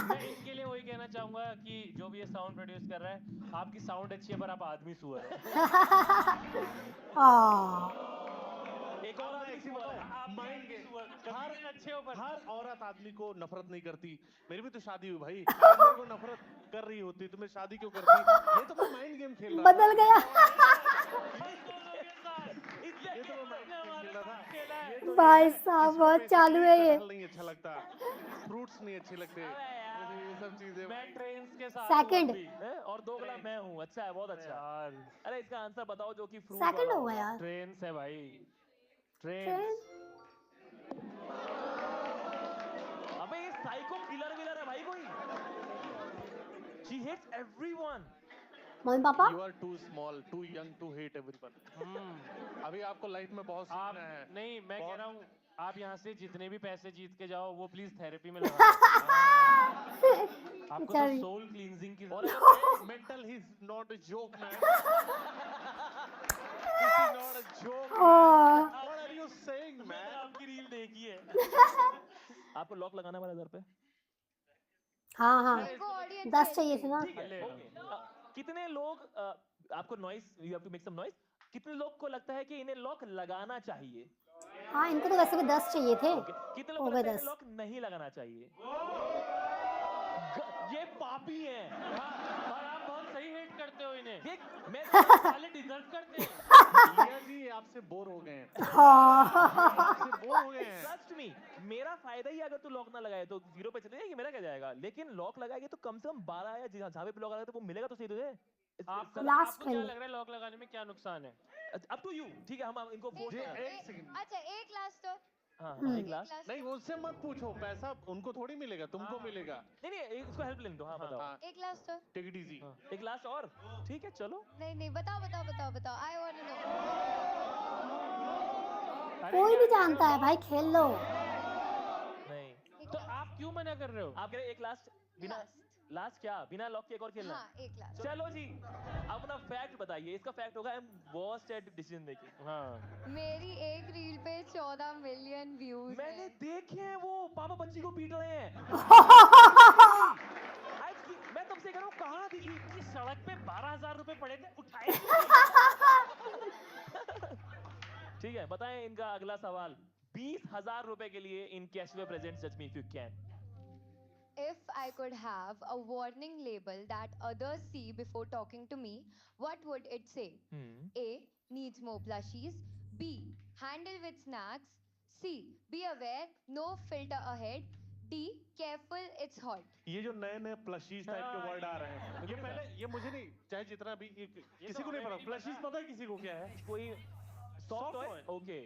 मैं इनके लिए वही कहना चाहूंगा कि जो भी ये साउंड प्रोड्यूस कर रहा है, आपकी साउंड अच्छी है पर आप आदमी सुअर हो। एक और आदमी ऐसी सुअर है। बताओ, आप माइंड आदमी गेम। सुअर, हर कंफ्यूजन अच्छे हो पर हर औरत आदमी को नफरत नहीं करती। मेरी भी तो शादी हुई भाई, अगर मेरे को नफरत कर रही होती तो मैं शादी क्यों करती? ये तो मैं माइंड गेम खेल रहा था। बदल गया। ये तो मैं माइंड गेम खेल रहा था। ये तो भाई ये है, साहब इसमें बहुत basically चालू है ये। कटहल नहीं अच्छा लगता, फ्रूट्स नहीं अच्छे लगते, मुझे ये सब चीजें। मैं ट्रेन्स के साथ Second. हूँ अभी। हैं? और 2 गला मैं हूँ। अच्छा है, बहुत अरे अच्छा। यार, अरे इसका आंसर बताओ जो कि फ्रूट सेकंड वाला होगा यार। ट्रेन्स है भाई, ट्रेन। ट्रेन्स। अबे ये साइको किलर विलर है भाई कोई। She hates everyone. Mummy papa. You are too small, too young to hate everyone. अभी आपको लाइफ में बहुत आप सीखना है। नहीं, मैं कह बहुत- रहा हूँ आप यहाँ से जितने भी पैसे जीत के जाओ वो प्लीज थेरेपी में लगा आपको तो चल। सोल क्लींजिंग की और जरूरत अगर Mental is not a joke, man. This is not a joke. Oh, What are you saying, मैंने man? आपकी रील देखी है। आपको लॉक लगाना है मेरे घर पे? हाँ हाँ। मेरे को ऑडियंस 10 चाहिए थे ना। ठीक है, ले लो। ओके। कितने लोग आपको noise, you have to make some noise. कितने लोग को लगता है कि इन्हें लॉक लगाना चाहिए? हाँ इनको तो वैसे भी 10 चाहिए थे। ओके, कितने लोग हो को गए लगता है 10। इन्हें लॉक नहीं लगाना चाहिए? ये पापी हैं। हाँ, और आप बहुत सही हेट करते हो इन्हें। ये मैं साले डिजर्व करते हैं। लिया जी आपसे बोर हो गए हैं। हाँ। आपसे बोर हो गए हैं। ट्रस्ट मी, मेरा फायदा ही है अगर तू लॉक ना लगाए तो 0 पे चले जाएगी, मेरा क्या जाएगा? लेकिन लॉक लगाएगी तो कम से कम 12 या जहाँ पे लॉक लगाए तो वो मिलेगा तो सही तुझे। आपको Last आपको क्या time. लग रहा है लॉक लगाने में क्या नुकसान है? अब टू यू, ठीक है, हम इनको वोट जी, करें। एक सेकंड। अच्छा एक लास्ट और हाँ हम्म। एक लास्ट। नहीं उससे मत पूछो, पैसा उनको थोड़ी मिलेगा, तुमको हाँ। मिलेगा। नहीं नहीं, इसको हेल्प लेने दो। हाँ बताओ। हाँ, एक लास्ट और टेक इट इजी। हाँ, एक लास्ट और, ठीक है चलो। नहीं नहीं बताओ बताओ बताओ बताओ आई वांट टू नो। अरे कोई क्या भी कर रहे हो? जानता है भाई, खेल लो। नहीं, तो आप क्यों मना कर रहे हो? आप कह रहे हैं एक लास्ट बिना लास्ट लास्ट क्या बिना लॉक के एक और खेलना? हाँ एक लास्ट चलो जी, अपना फैक्ट बताइए। इसका फैक्ट होगा I am worst at decision making. हाँ, मेरी एक रील पे 14 मिलियन व्यूज मैंने हैं। देखे हैं वो पापा बच्ची को पीट रहे हैं। मैं तब से कह रहा हूँ कहाँ दिखी? इस सड़क पे 12,000 रुपए पड़े थे, उठाए क्यों? ठीक है, बताएं इनका अगला सवाल। 20,000 रुपए के लिए इन कैशवे प्रेजेंट्स जज me if you can. If I could have a warning label that others see before talking to me, what would it say? A. Needs more plushies. B. Handle with snacks. C. Be aware, no filter ahead. D. Careful, it's hot. ये जो नए नए प्लशीज टाइप के हाँ, वर्ड आ रहे हैं, ये पहले ये मुझे नहीं, चाहे जितना भी किसी तो को नहीं हमें पता। भी नहीं प्लशीज पता। पता है किसी को क्या है? कोई सॉफ्ट टॉय? toy? ओके,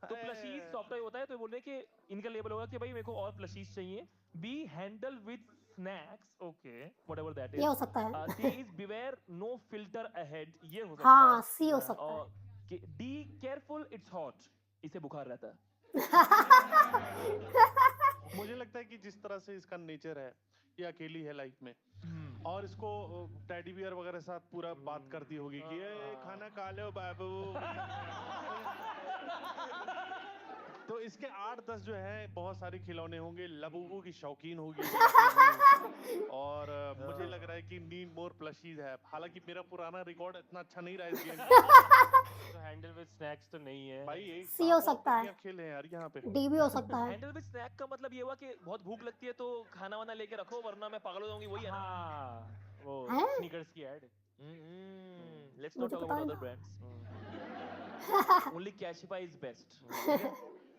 तो प्लशीज सॉफ्ट टॉय होता है, तो बोल रहे हैं कि इनका लेबल होगा कि भाई मेरे को और प्लशीज चाहिए। Be handle with snacks, okay whatever that ये हो इज। सकता है। See is beware no filter ahead, ये हो सकता हाँ है। सी हो सकता है। और डी केयरफुल इट्स हॉट, इसे बुखार रहता है। मुझे लगता है कि जिस तरह से इसका नेचर है, ये अकेली है लाइफ में, और इसको टेडी बियर वगैरह साथ पूरा बात करती होगी कि ये खाना खा लो बाबू। तो इसके 8-10 जो है बहुत सारे खिलौने होंगे, लबूबू की शौकीन होगी और मुझे लग रहा है कि नीड मोर प्लशीज है। हालांकि मेरा पुराना रिकॉर्ड इतना अच्छा नहीं रहा इस गेम तो हैंडल विद स्नैक्स तो नहीं है भाई एक सी हो सांप और सकता है। टिड्डियां खेले हैं यार यहाँ पे। डी भी हो सकता है। हैंडल विद स्नैक का मतलब ये हुआ कि बहुत भूख लगती है तो खाना वाना लेके रखो वरना मैं पागल हो जाऊंगी, वही है ना? हाँ वो हैं? स्नीकर्स की ऐड लेट्स नॉट मुझे टॉक पता अबाउट नहीं other brands. Only Cashify is best.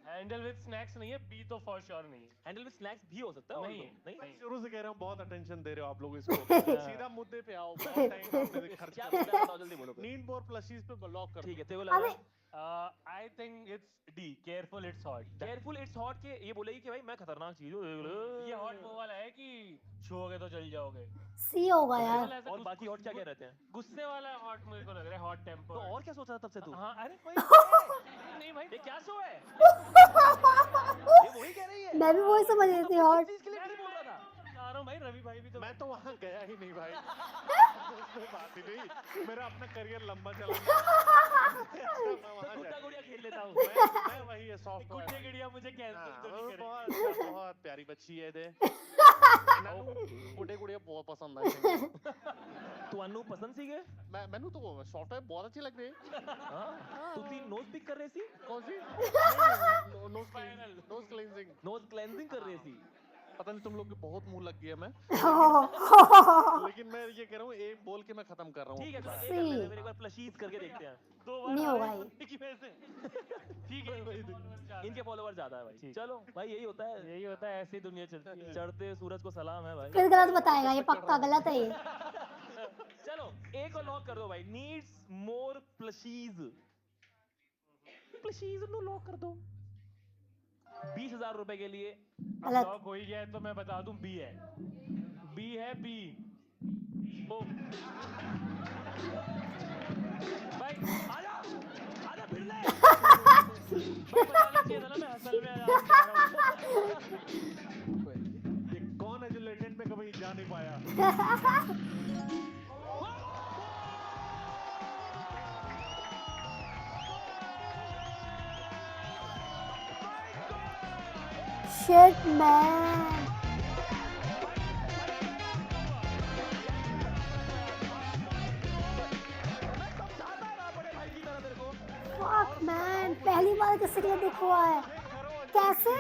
Handle with snacks नहीं है, बी तो फॉर श्योर नहीं है। हैंडल विद स्नैक्स भी हो सकता है। नहीं, although, नहीं नहीं। शुरू से कह रहा हूँ बहुत अटेंशन दे रहे हो आप लोग इसको। सीधा मुद्दे पे आओ, बहुत टाइम आपने खर्च क्या कर बोला है, बताओ जल्दी बोलो। नीड मोर प्लशीज पे लॉक कर ठीक है, दो। तेरे को लग रहा अबे है I think it's D, careful it's hot. Careful it's hot के ये बोलेगी कि भाई मैं खतरनाक चीज हूँ। ये हॉट वो वाला है कि छुओगे तो जल जाओगे। सी होगा ये यार। वाला ऐसा और बाकी हॉट क्या कह रहते हैं? गुस्से वाला हॉट मेरे को लग रहा है, हॉट टेम्पर। तो और क्या सोच रहा था तब से तू? हाँ अरे कोई नहीं भाई, ये क्या शो है? ये वही कह रही है। मैं भी वही समझ रही थी हॉट। चीज के लिए नहीं बोल रहा था। बता रहा हूँ भाई, रवि भाई भी तो मैं तो वहां गया ही नहीं भाई। उसमें बात ही नहीं, मेरा अपना करियर लंबा चला। मैं वहां गुड्डा गया। गुड़िया खेल लेता हूँ। मैं वही है सॉफ्ट गुड्डे गिड़िया मुझे कैंसिल तो नहीं करेगी। बहुत प्यारी बच्ची है दे। गुड्डे गुड़िया बहुत पसंद आए। ਤੁਹਾਨੂੰ ਪਸੰਦ ਸੀਗੇ? मैनू तो सॉफ्टवेयर बहुत अच्छी लग रही है। ਹਾਂ ਤੁਸੀਂ ਨੋਜ਼ ਪਿਕ ਕਰ ਰਹੇ ਸੀ? कौन सी? Nose cleansing. नोज क्लेंजिंग कर रहे सी? पता नहीं तुम लोग के बहुत मुंह लग गया मैं। लेकिन मैं ये कह रहा हूँ एक बोल के मैं खत्म कर रहा हूँ। ठीक है चलो सी। एक कर लेते हैं, फिर एक बार प्लशीज करके देखते हैं। दो बार नहीं होगा हमारे ये। सुनने की वजह से। ठीक है इनके फॉलोवर ज्यादा है भाई। ठीक। चलो भाई यही होता है, यही होता है, ऐसी दुनिया चलती है। चढ़ते सूरज को सलाम है भाई। फिर गलत बताएगा ये, पक्का गलत है ये। चलो एक और लॉक कर दो भाई, needs more plushies. Plushies no lock कर दो 20,000 रुपए के लिए। गलत। लॉक हो ही गया है तो मैं बता दूं, बी है। बी है, बी। ओ भाई आजा आजा फिर ले। भाई बताना चाहिए था ना, मैं असल में जा रहा हूँ। ये कौन है जो लेटेंट में कभी जा नहीं पाया? Shit man. फक मैन, पहली बार किसी के लिए दुख हुआ है। कैसे?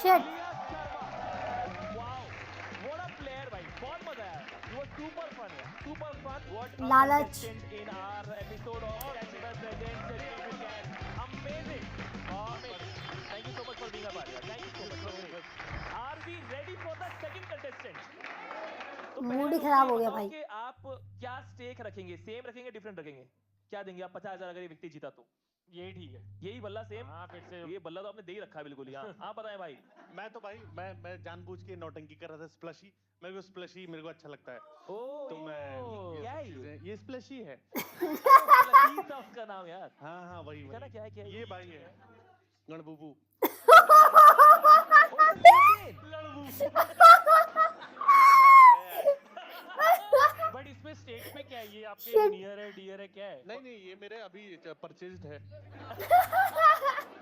शिट। लालच। मूड ही खराब हो गया भाई। कि आप क्या स्टेक रखेंगे, सेम रखेंगे डिफरेंट रखेंगे? क्या देंगे आप? 50,000 अगर ये व्यक्ति जीता तो? यही ठीक है। यही बल्ला सेम? हाँ फिर से ये बल्ला तो आपने दे ही रखा है बिल्कुल ही। हाँ आप बताएं भाई। मैं तो भाई मैं जानबूझ के नौटंकी कर रहा था। स्प्लशी मेरे को स्प्लशी मेरे को अच्छा लगता है। ओ तो मैं क्या है ये? ये स्प्लशी है। प्लशीज था उसका नाम यार। हाँ हाँ वही क्या ना, क्या है, क्या है? ये भाई है गणबूबू। बट इसमें स्टेट पे क्या है, ये आपके Shit. नियर है, डियर है, क्या है? नहीं नहीं ये मेरे अभी परचेज्ड है।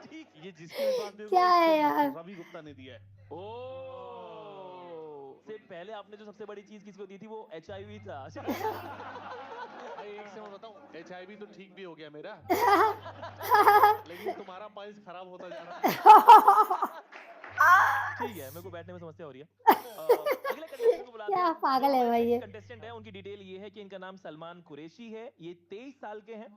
ठीक ये जिसके पास भी क्या है यार? रवि गुप्ता ने दिया है। ओ से पहले आपने जो सबसे बड़ी चीज किसी को दी थी वो HIV था। भाई एक से मैं बताऊं HIV तो ठीक भी हो गया मेरा। लेकिन तुम्हारा पाइल्स खराब होता जा रहा है। ठीक है, मेरे को बैठने में समस्या हो रही है। अगले कंटेस्टेंट को बुलाते क्या हैं। पागल है भाई ये। कंटेस्टेंट है, उनकी डिटेल ये है कि इनका नाम सलमान कुरैशी है। ये 23 साल के हैं।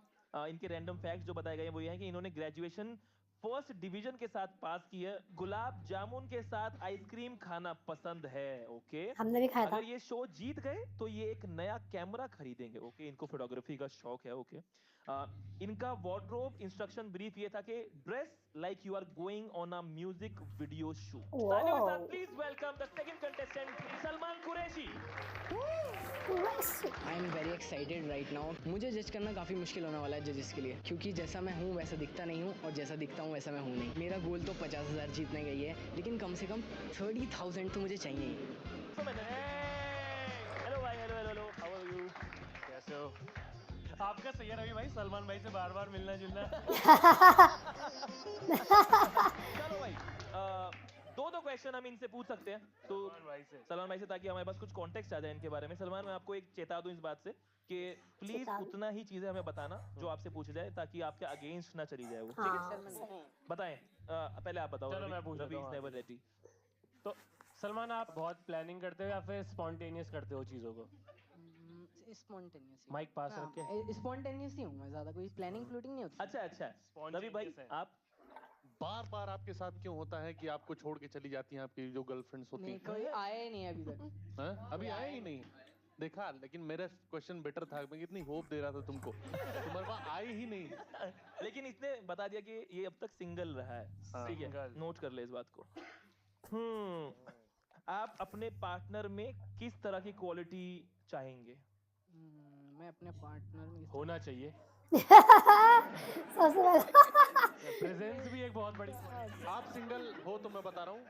इनके रैंडम फैक्ट्स जो बताए गए हैं वो ये है कि इन्होंने ग्रेजुएशन फर्स्ट डिवीजन के साथ पास की है। गुलाब जामुन के साथ आइसक्रीम खाना पसंद है। ओके, हमने भी खाया था। अगर ये शो जीत गए तो ये एक नया कैमरा खरीदेंगे। ओके, इनको फोटोग्राफी का शौक है। ओके, इनका वार्डरोब इंस्ट्रक्शन ब्रीफ ये था कि dress like you are going on a music video shoot. Wow. Please welcome the second contestant Salman Qureshi. Nice. I am very excited right now. मुझे जज करना काफ़ी मुश्किल होने वाला है जजेस के लिए, क्योंकि जैसा मैं हूँ वैसा दिखता नहीं हूँ और जैसा दिखता हूँ वैसा मैं हूँ नहीं। मेरा गोल तो 50,000 जीतने का ही है, लेकिन कम से कम 30,000 तो मुझे चाहिए ही। हेलो भाई, hello hello hello, how are you? कैसे हो? आपका सही है रवि भाई, सलमान भाई से बार बार मिलना जुलना। चलो भाई, दो क्वेश्चन हम इनसे पूछ सकते हैं तो सलमान भाई से। सलमान भाई से, ताकि हमारे पास कुछ कॉन्टेक्स्ट आ जाए इनके बारे में। सलमान, मैं आपको एक चेता दूं इस बात से कि प्लीज चेता दूं? उतना ही चीजें हमें बताना जो आपसे पूछे जाए, ताकि आपके अगेंस्ट ना चली जाए वो। हाँ, सर, मैं सही। बताएं। पहले आप बताओ। चलो, मैं पूछ रवि लेता इज हूँ, नेवर हाँ, रेडी। तो सलमान, आप बहुत प्लानिंग करते हो या फिर स्पॉन्टेनियस करते हो चीज़ों को? स्पॉन्टेनियस माइक पास रख के। स्पॉन्टेनियस ही हूँ मैं, ज़्यादा कोई प्लानिंग प्लूटिंग नहीं होती। अच्छा अच्छा, रवि भाई Spontaneous है। आप? बार बार आपके साथ क्यों होता है कि आपको छोड़ के चली जाती हैं आपकी जो गर्लफ्रेंड्स होती नहीं, हैं? कोई आया ही नहीं अभी तक। हैं? अभी आए ही नहीं देखा, लेकिन मेरा क्वेश्चन बेटर था। मैं कितनी होप दे रहा था तुमको, तुम्हारे पास आई ही नहीं। लेकिन इसने बता दिया कि ये अब तक सिंगल रहा है। हाँ। ठीक है, Single। नोट कर ले इस बात को। आप अपने पार्टनर में किस तरह की क्वालिटी चाहेंगे? मैं अपने पार्टनर में होना चाहिए। सबसे पहले प्रेजेंस भी एक बहुत बड़ी। आप सिंगल हो तो मैं बता रहा हूँ,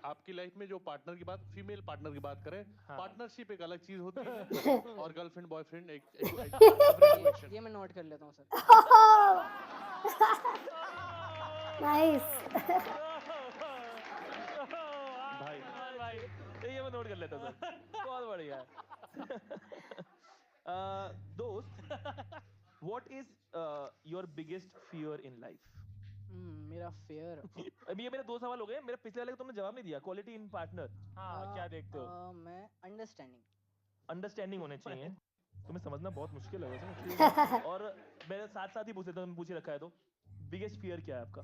आपकी लाइफ में जो पार्टनर की बात, फीमेल पार्टनर की बात करें, हाँ। पार्टनरशिप एक अलग चीज होती है और गर्लफ्रेंड बॉयफ्रेंड एक different equation। ये मैं नोट कर लेता हूँ सर। नाइस। भाई ये मैं नोट कर लेता था। बहुत बढ़िया। दोस्त, what is your biggest fear in life? मेरा फेयर अभी ये मेरे दो सवाल हो गए। मेरे पिछले वाले को तुमने जवाब नहीं दिया। क्वालिटी इन पार्टनर, हाँ, क्या देखते हो? मैं अंडरस्टैंडिंग। अंडरस्टैंडिंग होने चाहिए। तुम्हें समझना बहुत मुश्किल है वैसे। और मेरे साथ साथ ही पूछ लेता हूँ, पूछ ही रखा है तो बिगेस्ट फियर क्या है आपका?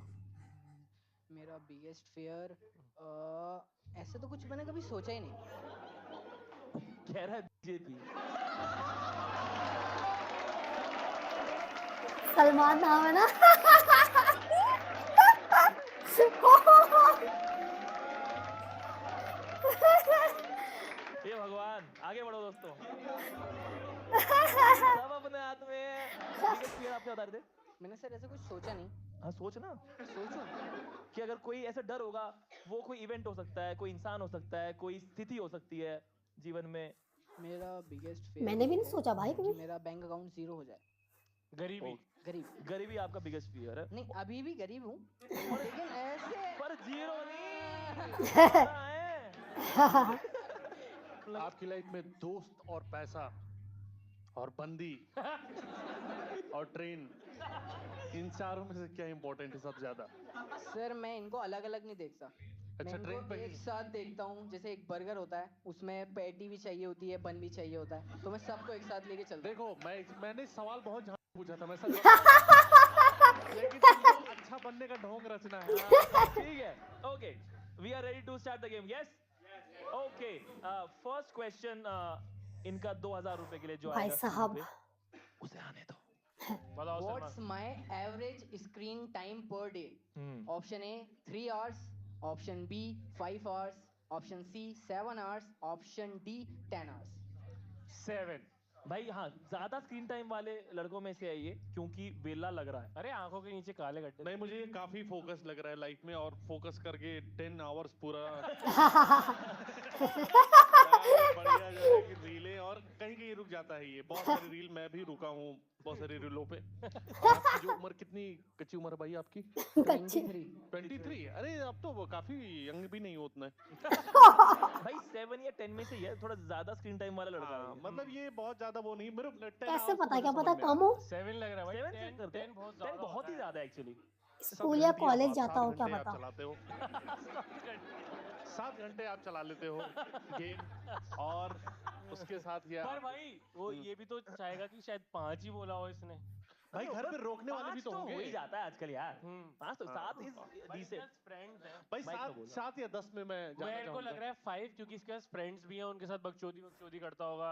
मेरा बिगेस्ट फेयर ऐसे तो कुछ मैंने कभी सोचा ही नहीं। कह रहा है बीजेपी। सलमान नाम है ना? हे भगवान, आगे बढ़ो दोस्तों। सब अपने हाथ में। बिगेस्ट फियर आपके बता रहे थे? मैंने सर ऐसा कुछ सोचा नहीं। हाँ, सोचना सोचूं? कि अगर कोई ऐसा डर होगा, वो कोई इवेंट हो सकता है, कोई इंसान हो सकता है, कोई स्थिति हो सकती है जीवन में। मेरा बिगेस्ट फेयर मैंने भी नहीं सोचा भाई कि कभी। मेरा बैंक अकाउंट जीरो हो जाए। गरीबी। गरीब गरीबी आपका बिगेस्ट फियर है? नहीं, अभी भी गरीब हूँ, लेकिन ऐसे पर जीरो नहीं। ज़्यादा है। आपकी लाइफ में दोस्त और पैसा और बंदी और ट्रेन, इन चारों में से क्या इंपॉर्टेंट है सबसे ज्यादा? सर मैं इनको अलग अलग नहीं देखता। मैं अच्छा, ट्रेन इनको पे एक साथ देखता हूँ। जैसे एक बर्गर होता है, उसमें पैटी भी चाहिए होती है, बन भी चाहिए होता है, तो मैं सबको एक साथ लेके चलता हूँ। देखो, मैंने सवाल बहुत झांक पूछा था, मैं सच बता रहा हूँ। लेकिन तुमको अच्छा बनने का ढोंग रचना है। ठीक है, okay, we are ready to start the game. Yes, okay. First question इनका 2,000 रुपए के लिए जो भाई आएगा स्क्रीन साहब। पे, उसे आने दो। बताओ what's Salman. My average screen time per day? Option A 3 hours, option B 5 hours, option C 7 hours, option D 10 hours. 7। भाई हाँ, ज्यादा स्क्रीन टाइम वाले लड़कों में से है ये, क्योंकि वेला लग रहा है। अरे आंखों के नीचे काले गड्ढे। नहीं, मुझे ये काफी फोकस लग रहा है लाइफ में, और फोकस करके 10 आवर्स पूरा बढ़िया जो है कि रीलें, और कहीं कहीं रुक जाता है ये। बहुत सारी रील मैं भी रुका हूँ, बहुत सारी रीलों पे। और आपकी जो उम्र, कितनी कच्ची उम्र है भाई आपकी? कच्ची। 23। अरे अब तो वो काफी यंग भी नहीं हो उतना। भाई 7 या 10 में से ये थोड़ा ज्यादा स्क्रीन टाइम वाला लड़का हाँ, है। मतलब ये बहुत ज्यादा वो नहीं, मेरे 10 कैसे hours पता, मुझे क्या समझ पता में आ कम रहा हो। 7 लग रहा है भाई। 7 से करते 10 बहुत 10 ज्यादा बहुत ही होता है। ज्यादा एक्चुअली। स्कूल या कॉलेज जाता हो, क्या 7 घंटे पता। आप चलाते हो, 7 घंटे आप चला लेते हो गेम, और उसके साथ ये पर भाई वो ये भी तो चाहेगा कि शायद 5 ही बोला हो इसने। भाई घर पे रोकने वाले भी 5 तो तो हो होंगे ही जाता है आजकल यार। 5 तो, हाँ। 7 इज डिसेंट। फ्रेंड्स हैं। भाई। माइक में 7 बोलो। 7 या 10 में मैं जाना मेरे को लग चाहूंगा। रहा है 5, क्योंकि इसके पास फ्रेंड्स भी हैं, उनके साथ बकचोदी करता होगा।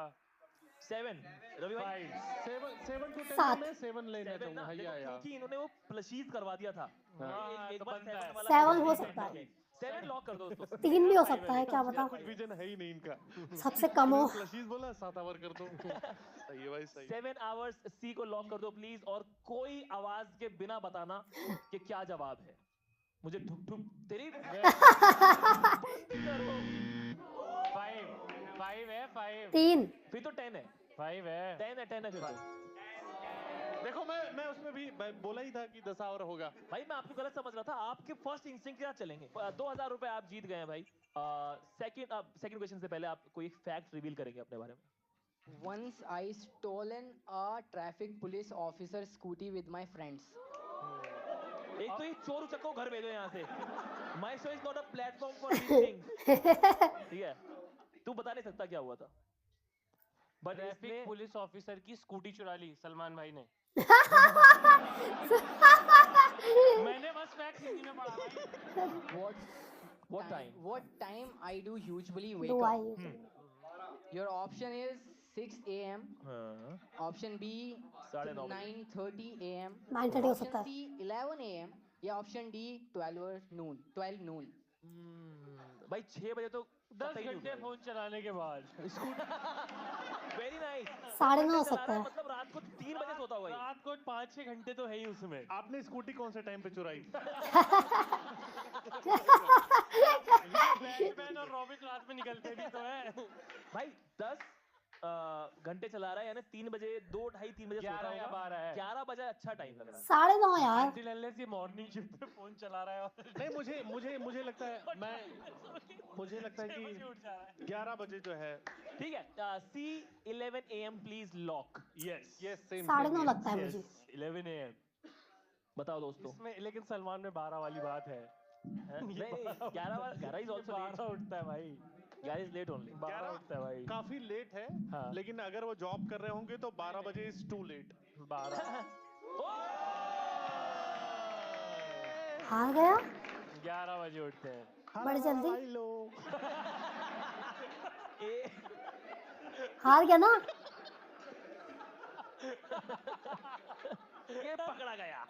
7 रवि भाई। 5। 7 to 10 सात। में 7 लेना 7 चाहूंगा। ना, हाँ, देखो, या क्योंकि इन्होंने वो प्लशीज करवा दिया था। हाँ, एक तो बार बनता 7 है। वाला 7 हो देखा सकता है। है। 7 लॉक कर दो दोस्तों। 3 भी हो सकता है, क्या पता। कुछ विजन है ही नहीं इनका। सबसे कम हो। फ्लशीज बोला 7 आवर कर दो। सही है भाई, सही। 7 आवर्स सी को लॉक कर दो प्लीज, और कोई आवाज के बिना बताना कि क्या जवाब है। मुझे ठुक ठुक तेरी करो। 5 है 5 3 फिर तो 10 है, 5 है 10 है, 10 है फिर तो। देखो मैं उसमें भी बोला ही था कि 10 आवर होगा। भाई मैं आपको गलत समझ रहा था, आपके फर्स्ट इंस्टिंक्ट के साथ चलेंगे। 2000 रुपए आप जीत गए हैं भाई। सेकंड क्वेश्चन से पहले आप कोई एक फैक्ट रिवील करेंगे अपने बारे में। Once I stolen a traffic police officer scooty with my friends. एक तो ये चोर उचक्कों को घर भेजो यहाँ से। My show is not a platform for these things, ठीक है? तू बता नहीं सकता क्या हुआ था, बट ट्रैफिक पुलिस ऑफिसर की स्कूटी चुरा ली सलमान भाई ने। मैंने बस फैक्ट हिंदी में पढ़ा भाई। What time I do usually do wake I up? usually? Your option is 6 a.m. हाँ, Option B 9:30 बजे। 9:30 a.m. 9:30 हो Option सकता है। C 11 a.m. या ऑप्शन D 12 noon. भाई 6 बजे तो 10 घंटे फोन चलाने के बाद। Very nice. 9:30 हो सकता है। मतलब रात को 3 बजे सोता होगा ये। रात को 5-6 घंटे तो है ही उसमें। आपने स्कूटी कौन से टाइम पे चुराई? बैटमैन और रॉबिन रात में निकलते भी तो है। भाई 10 घंटे चला रहा है, यानी 3 बजे, 2, ढाई 3 बजे सोता 11 या होगा। 12 है। 11 बजे अच्छा टाइम लग रहा है। 9:30 यार। Until unless ये मॉर्निंग शिफ्ट पे फोन चला रहा है और नहीं, मुझे लगता है मुझे लगता है 6 बजे उठ जा रहा है। कि 11 बजे जो है। ठीक है, सी 11 AM प्लीज लॉक। यस ये सेम 9:30 लगता है मुझे। 11 AM। बताओ दोस्तों। इसमें लेकिन सलमान में 12 वाली बात है। नहीं 11 इज ऑल्सो 12 उठता है भाई। 11 इज लेट ओनली। 12 उठता है भाई। काफी लेट है। हाँ। लेकिन अगर वो जॉब कर रहे होंगे तो 12 बजे इज टू लेट। 12 हार गया 11 बजे उठते हैं। बड़ी जल्दी। ए हार गया ना। ये पकड़ा गया।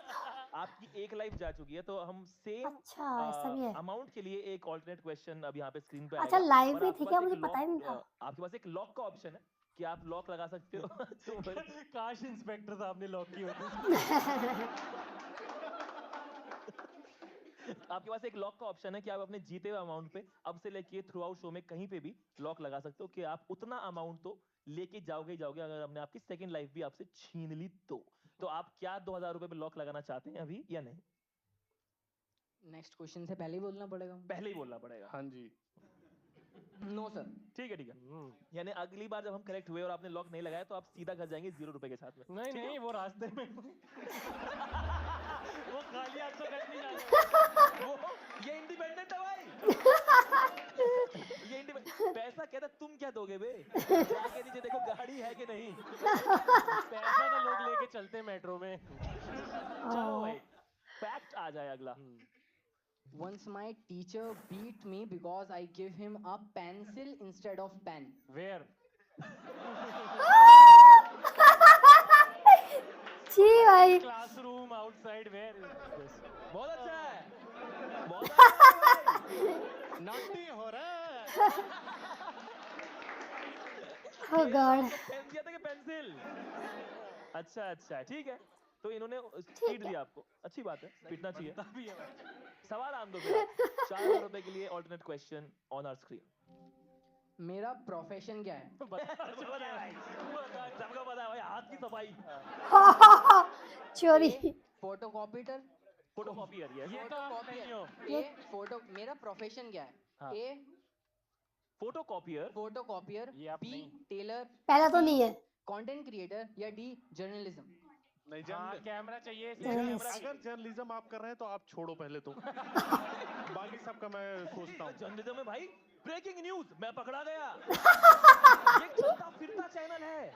आपकी एक लाइफ जा चुकी है, तो हम सेम अच्छा ऐसा भी है। अमाउंट के लिए एक ऑल्टरनेट क्वेश्चन अब यहाँ पे स्क्रीन पे अच्छा आएगा। लाइव और भी आपके थी पास क्या, एक मुझे पता ही नहीं था। आपके पास एक लॉक का ऑप्शन है कि आप लॉक लगा सकते हो। तो काश इंस्पेक्टर साहब ने लॉक की होती। आपके पास एक लॉक का ऑप्शन है कि आप अपने जीते हुए अमाउंट पे अब से लेके थ्रू आउट शो में कहीं पे भी लॉक लगा सकते हो कि आप उतना अमाउंट तो लेके जाओगे ही जाओगे, अगर हमने आपकी सेकंड लाइफ भी आपसे छीन ली तो आप क्या 2000 रुपए पे लॉक लगाना चाहते हैं अभी या नहीं? नेक्स्ट क्वेश्चन से पहले ही बोलना पड़ेगा। पहले ही बोलना पड़ेगा। हाँ जी। No sir. ठीक है यानी अगली बार जब हम करेक्ट हुए और आपने लॉक नहीं लगाया तो आप सीधा घर जाएंगे 0 रुपए के साथ में। नहीं ठीक है? नहीं वो रास्ते में वो खाली हाथ तो कर नहीं जाना। ये इंडिपेंडेंट है भाई। ये पैसा कहता तुम क्या दोगे बे? जाके नीचे देखो गाड़ी है कि नहीं। पैसा तो लोग लेके चलते हैं मेट्रो में। चलो भाई फैक्ट आ जाए अगला। Once my teacher beat me because I gave him a pencil instead of pen. Where? जी भाई। Classroom, outside, where is this? बहुत अच्छा है, बहुत अच्छा है भाई। नाटी हो रहा है। Oh God। पेन दिया था कि पेंसिल? अच्छा ठीक है, तो इन्होंने ठीक पीट है। दिया आपको, अच्छी बात है, पीटना चाहिए। तभी है। सवाल आम दो फिर। 4000 रुपए के लिए alternate question on our screen. मेरा प्रोफेशन क्या है? सबका पता है भाई, हाथ की सफाई। चोरी। फोटोकॉपीटर। फोटोकॉपियर ये ये तो आप नहीं हो। मेरा प्रोफेशन क्या है? हाँ। ए फोटोकॉपियर। फोटोकॉपियर, ये आप बी नहीं। टेलर, पहला तो नहीं है। कंटेंट क्रिएटर या डी जर्नलिज्म। नहीं हाँ कैमरा चाहिए। अगर जर्नलिज्म आप कर रहे हैं तो आप छोड़ो पहले तो। बाकी सबका मैं सोचता हूँ। जर्नलिज्म में भाई ब्रेकिंग न्यूज, मैं पकड़ा गया। ये चलता फिरता चैनल है।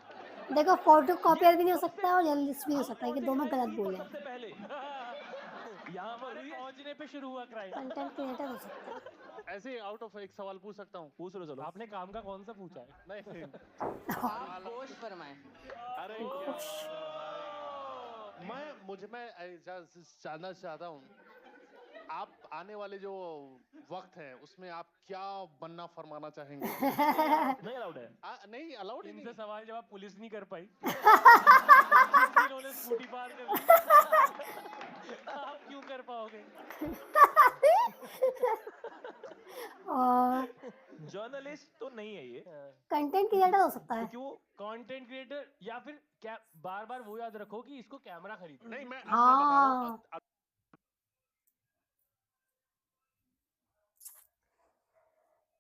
देखो फोटो कॉपियर भी नहीं हो सकता और जर्नलिस्ट भी हो सकता है कि दोनों गलत बोले। सबसे पहले यहाँ पर हुई पहुंचने पे शुरू हुआ क्राइम। कंटेंट क्रिएटर हो सकता है। ऐसे आउट ऑफ एक सवाल पूछ सकता हूँ? पूछ लो चलो। आपने काम का कौन सा पूछा है? नहीं। आप पोस्ट फरमाएं। अरे मैं जानना चाहता हूँ आप आने वाले जो वक्त है उसमें आप क्या बनना फरमाना चाहेंगे? नहीं अलाउड है। नहीं अलाउड ही इनसे नहीं। सवाल जवाब पुलिस नहीं कर पाई इसलिए इन्होंने स्कूटी पार कर ली आप क्यों कर पाओगे? और जर्नलिस्ट तो नहीं है ये, कंटेंट क्रिएटर हो सकता है। क्योंकि वो कंटेंट क्रिएटर या फिर क्या, बार बार वो याद रखो कि इसको कैमरा खरीदना नहीं मैं हाँ। बता रहा हूँ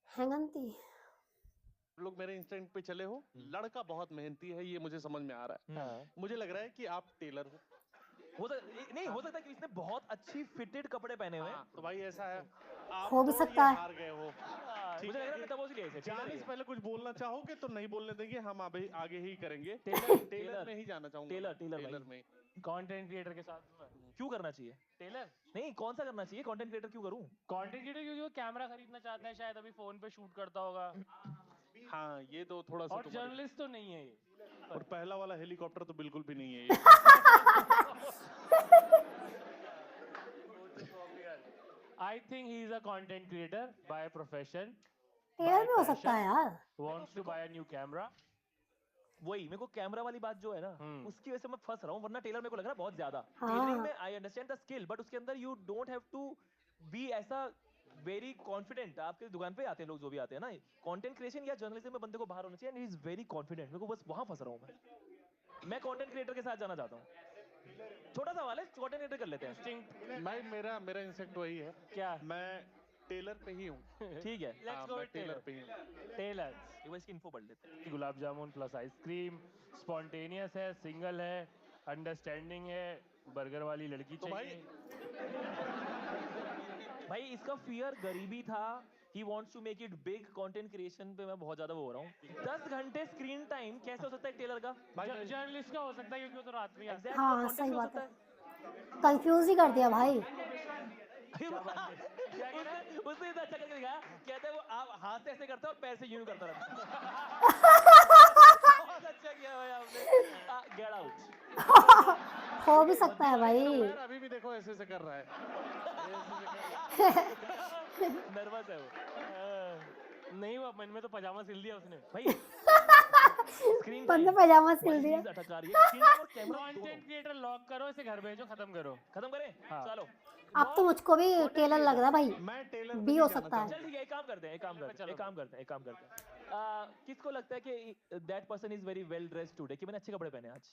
हेंगंती। आप लोग मेरे इंस्टेंट पे चले हो, लड़का बहुत मेहनती है ये मुझे समझ में आ रहा है। मुझे लग रहा है कि आप टेलर हो। नहीं हो सकता कि इसने बहुत अच्छी फिटेड कपड़े पहने हुए हैं। हाँ, तो भाई ऐसा है आप हो भी तो सकता ये है। हार गए हो। ठीक मुझे लग है रहा है कि मैं तब लिया इसे जाने से पहले कुछ बोलना चाहोगे तो नहीं बोलने देंगे, हम अभी आगे ही करेंगे। टेलर में ही जाना चाहूंगा। टेलर टेलर में। कंटेंट क्रिएटर के साथ क्यों करना चाहिए? टेलर नहीं कौन सा करना चाहिए? कंटेंट क्रिएटर क्यों करूं? कंटेंट क्रिएटर क्योंकि वो कैमरा खरीदना चाहता है, शायद अभी फोन पे शूट करता होगा। हाँ ये तो थोड़ा सा और तुम्हारी- जर्नलिस्ट तो नहीं है ये। और पहला वाला हेलीकॉप्टर तो बिल्कुल भी नहीं है ये। I think he is a content creator by profession, tailor भी हो सकता है यार। Wants to buy a new camera. वही मेरे को कैमरा वाली बात जो है ना, उसकी वजह से मैं फंस रहा हूँ, वरना टेलर मेरे को लग रहा है बहुत ज्यादा। हाँ। टेलरिंग में I understand the skill, but उसके अंदर you don't have to be ऐसा वेरी कॉन्फिडेंट। आपके दुकान पे आते हैं लोग जो भी आते हैं ना, कंटेंट क्रिएशन या जर्नलिज्म में बंदे को बाहर होना चाहिए, and he is very confident. मेरे को बस वहां फंस रहा हूँ मैं कंटेंट क्रिएटर के साथ जाना चाहता हूँ। छोटा सवाल है, कंटेंट क्रिएटर कर लेते हैं। भाई मेरा इंसेक्ट वही है, क्या? मैं टेलर पे ही हूँ। ठीक है, लेट्स गो मैं विद टेलर टेलर। पे ही हूँ। टेलर एक बार इसकी इन्फो पढ़ लेते हैं। Gulab jamun plus ice cream, spontaneous है, सिंगल है, अंडरस्टैंडिंग है, बर्गर वाली लड़की तो चाहिए। भाई इसका फियर गरीबी था, he wants to make it big. Content creation पे मैं बहुत ज्यादा वो हो रहा हूँ। 10 घंटे स्क्रीन टाइम कैसे हो सकता है टेलर का? जर्नलिस्ट का हो सकता है क्योंकि वो तो रात में ही आता है। Exactly, हाँ context सही हो बात सकता है, कंफ्यूज ही कर दिया भाई। उसने इतना अच्छा करके दिखाया, कहते हैं वो आप हाथ से ऐसे करता है और पैर से यूं करता रहता है। बहुत अच्छा किया भाई आपने। Get out. हो भी सकता है भाई। यार अभी भी देखो ऐसे ऐसे कर रहा है। नर्वस है वो। नहीं हुआ, मन में तो पजामा सिल दिया उसने। भाई स्क्रीन बंदे पजामा सिल दिया। अटका रही है स्क्रीन टाइम और कैमरा कंटेंट क्रिएटर लॉक करो, इसे घर भेजो, खत्म करो। खत्म करें। हाँ। चलो अब तो मुझको भी टेलर लग रहा है भाई। मैं टेलर भी पे हो ही जाना सकता है। चल ठीक है, एक काम करते हैं, एक काम करते हैं। किसको लगता है कि that person is very well dressed today, कि मैंने अच्छे कपड़े पहने आज?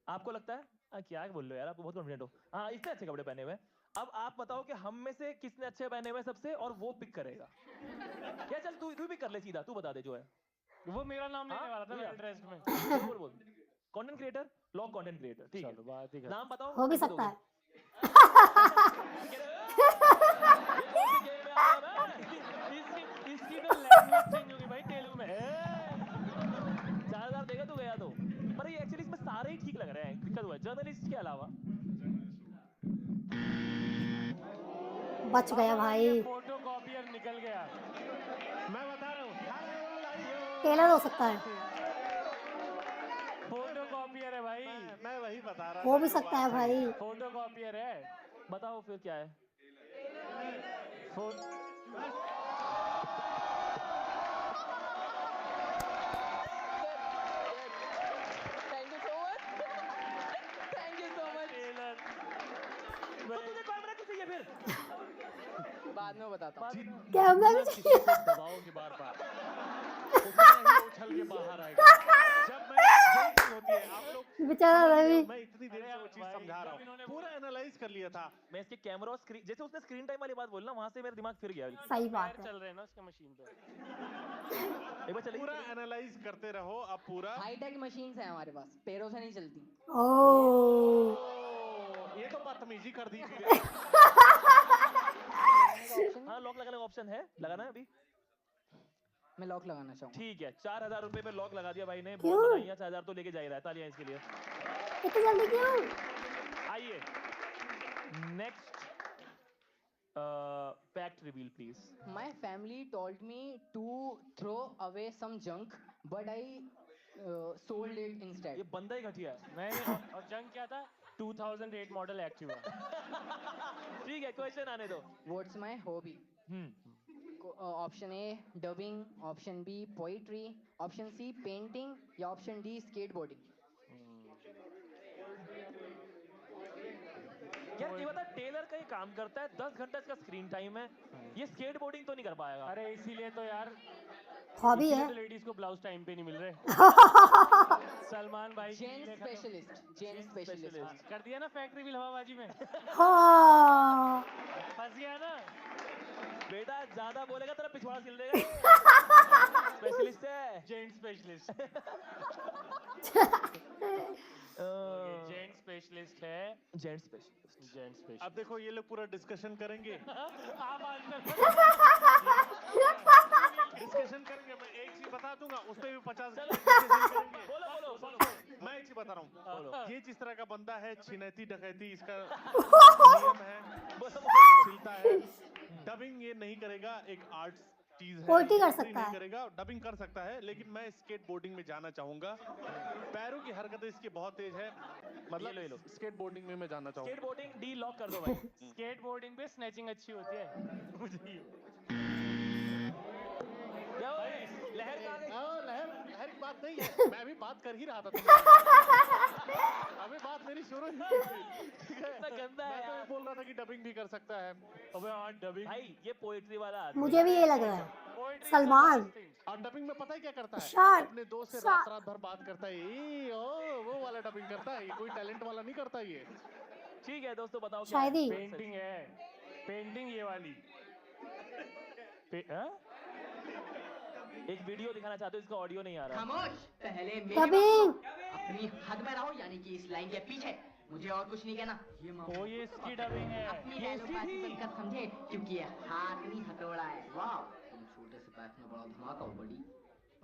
आपको लगता है? क्या बोल रहे हो यार, आप बहुत कॉन्फिडेंट हो। हाँ इसने अच्छे कपड़े पहने हुए हैं। अब आप बताओ कि हम में से किसने अच्छे पहने हुए हैं सबसे, और वो पिक करेगा। क्या चल तू पिक कर ले सीधा, तू बता दे जो है। वो मेरा नाम लेने हाँ, वाला था भैया। वेल ड्रेस्ड में। बोल content creator, lock content creator, ठीक है। चलो बात ही कर। नाम बताओ। हो भी कैसे सकता दोगे? है। ये कौन सी गेम में आ गया मैं? इसकी तो लैंग्वेज चेंज होगी भाई तेलुगु में। 4000 देगा तू गया तो। पर ये एक्चुअली इसमें सारे ही ठीक लग रहे हैं, दिक्कत हुआ है जर्नलिस्ट के अलावा। बच गया भाई। फोटो कॉपियर निकल गया। मैं बता रहा हूँ टेलर हो सकता है। फोटो कॉपियर है भाई। मैं वही बता रहा हो था भी जो सकता बात है है। भाई। फोटो कॉपियर है। बताओ फिर क्या है? Thank you so much. Thank you so much. तो तुझे कैमरा क्यों चाहिए फिर? बाद में बताता हूँ। कैमरा भी किसी चाहिए। को दबाओगे बार बार उतना ही उछल के बाहर आएगा। जब मैं यही चीज होती है आप लोग बेचारा रवि। मैं इतनी देर से वो चीज समझा रहा हूँ, पूरा एनालाइज कर लिया था। मैं इसके कैमरा और स्क्रीन, जैसे उसने स्क्रीन टाइम वाली बात बोली ना, वहां से मेरा दिमाग फिर गया। सही बात पैर है। चल रहे हैं ना उसके मशीन पे। एक बार चलेगी। पूरा एनालाइज करते रहो आप पूरा। हाईटेक मशीन्स हैं हमारे पास, पैरों से नहीं चलती। ओ ये तो बदतमीजी कर दी थी। हाँ लॉक लगाने का ऑप्शन है, लगाना है अभी। मैं लॉक लगाना चाहूँगा। ठीक है, 4000 रुपए पे लॉक लगा दिया भाई ने। क्यों? बहुत बधाइयां, 4000 तो लेके जा ही रहा है, तालियां इसके लिए। इतनी जल्दी क्यों? आइए next fact reveal please. My family told me to throw away some junk, but I sold it instead. ये बंदा ही घटिया है। नहीं और जंग क्या था? 2008 मॉडल एक्टिवा। ठीक है, क्वेश्चन आने दो। What's my hobby? Option A dubbing, option B poetry, option C painting या ऑप्शन डी स्केटबोर्डिंग। यार ये बता, टेलर का ये काम करता है, 10 घंटा इसका स्क्रीन टाइम है, ये स्केट बोर्डिंग तो नहीं कर पाएगा। अरे इसीलिए तो यार, हॉबी इसीलिए है। तो लेडीज को ब्लाउज टाइम पे नहीं मिल रहे। सलमान भाई की जेन देखा तो- स्पेशलिस्ट, जेन स्पेशलिस्ट। हाँ, कर दिया ना फैक्ट्री बिल हवाबाजी में, हाँ। फंस गया ना। बेटा ज्यादा बोलेगा तेरा पिछवाड़ा सिल देगा। स्पेशलिस्ट है। Gent specialist. जेंट स्पेशलिस्ट है। Gent specialist. Gent specialist. अब देखो ये लोग पूरा डिस्कशन करेंगे, आप आंसर डिस्कशन करेंगे। मैं एक चीज बता दूंगा, उस पे भी 50 चलो। discussion करेंगे। बोलो। मैं एक चीज बता रहा हूँ, ये जिस तरह का बंदा है, छिनैती डकैती इसका बोलो, नियम है, चलता है। डबिंग ये नहीं करेगा, एक आर्ट चीज है, पोएट्री कर पोएट्री सकता नहीं है। करेगा, डबिंग कर सकता है, लेकिन मैं स्केट बोर्डिंग में जाना चाहूंगा। पैरों की हरकतें इसकी बहुत तेज है, ये लो। मतलब स्केट बोर्डिंग में मैं जाना चाहूंगा। स्केट बोर्डिंग डी लॉक कर दो भाई। स्केट बोर्डिंग पे स्नैचिंग अच्छी होती है। मुझे ये- क्या हुआ? लहर कहाँ गई? लहर की बात नहीं है, मैं अभी बात कर ही रहा था अभी बात मेरी शुरू ही हुई थी। इतना गंदा है मैं तो ये यार। बोल रहा था कि डबिंग भी कर सकता है। अबे हाँ डबिंग। भाई ये पोएट्री वाला आदमी मुझे भी ये लग रहा है। Poetry is Salman. the best thing. और डबिंग में पता है क्या करता है? शार्ट, अपने दोस्त से शार्ट। रात भर बात करता है, ओ वो वाला डबिंग करता है, ये कोई टैलेंट वाला नहीं करता ये। ठीक है दोस्तों, बताओ क्या शायरी। है? पेंटिंग है, पेंटिंग ये वाली। हाँ? एक वीडियो दिखाना चाहते हो, इसका ऑडियो नहीं आ रहा। खामोश, पहले मेरे डबिंग। बात सुनो। अपनी हद में रहो, यानी कि इस लाइन के पीछे। मुझे और कुछ नहीं कहना। ये ओ ये इसकी डबिंग है। अपनी ये इसकी डायलॉग थी। बनकर समझे, क्योंकि ये हाथ नहीं हथौड़ा है। वाह, तुम छोटे से पैक में बड़ा धमाका हो बड़ी।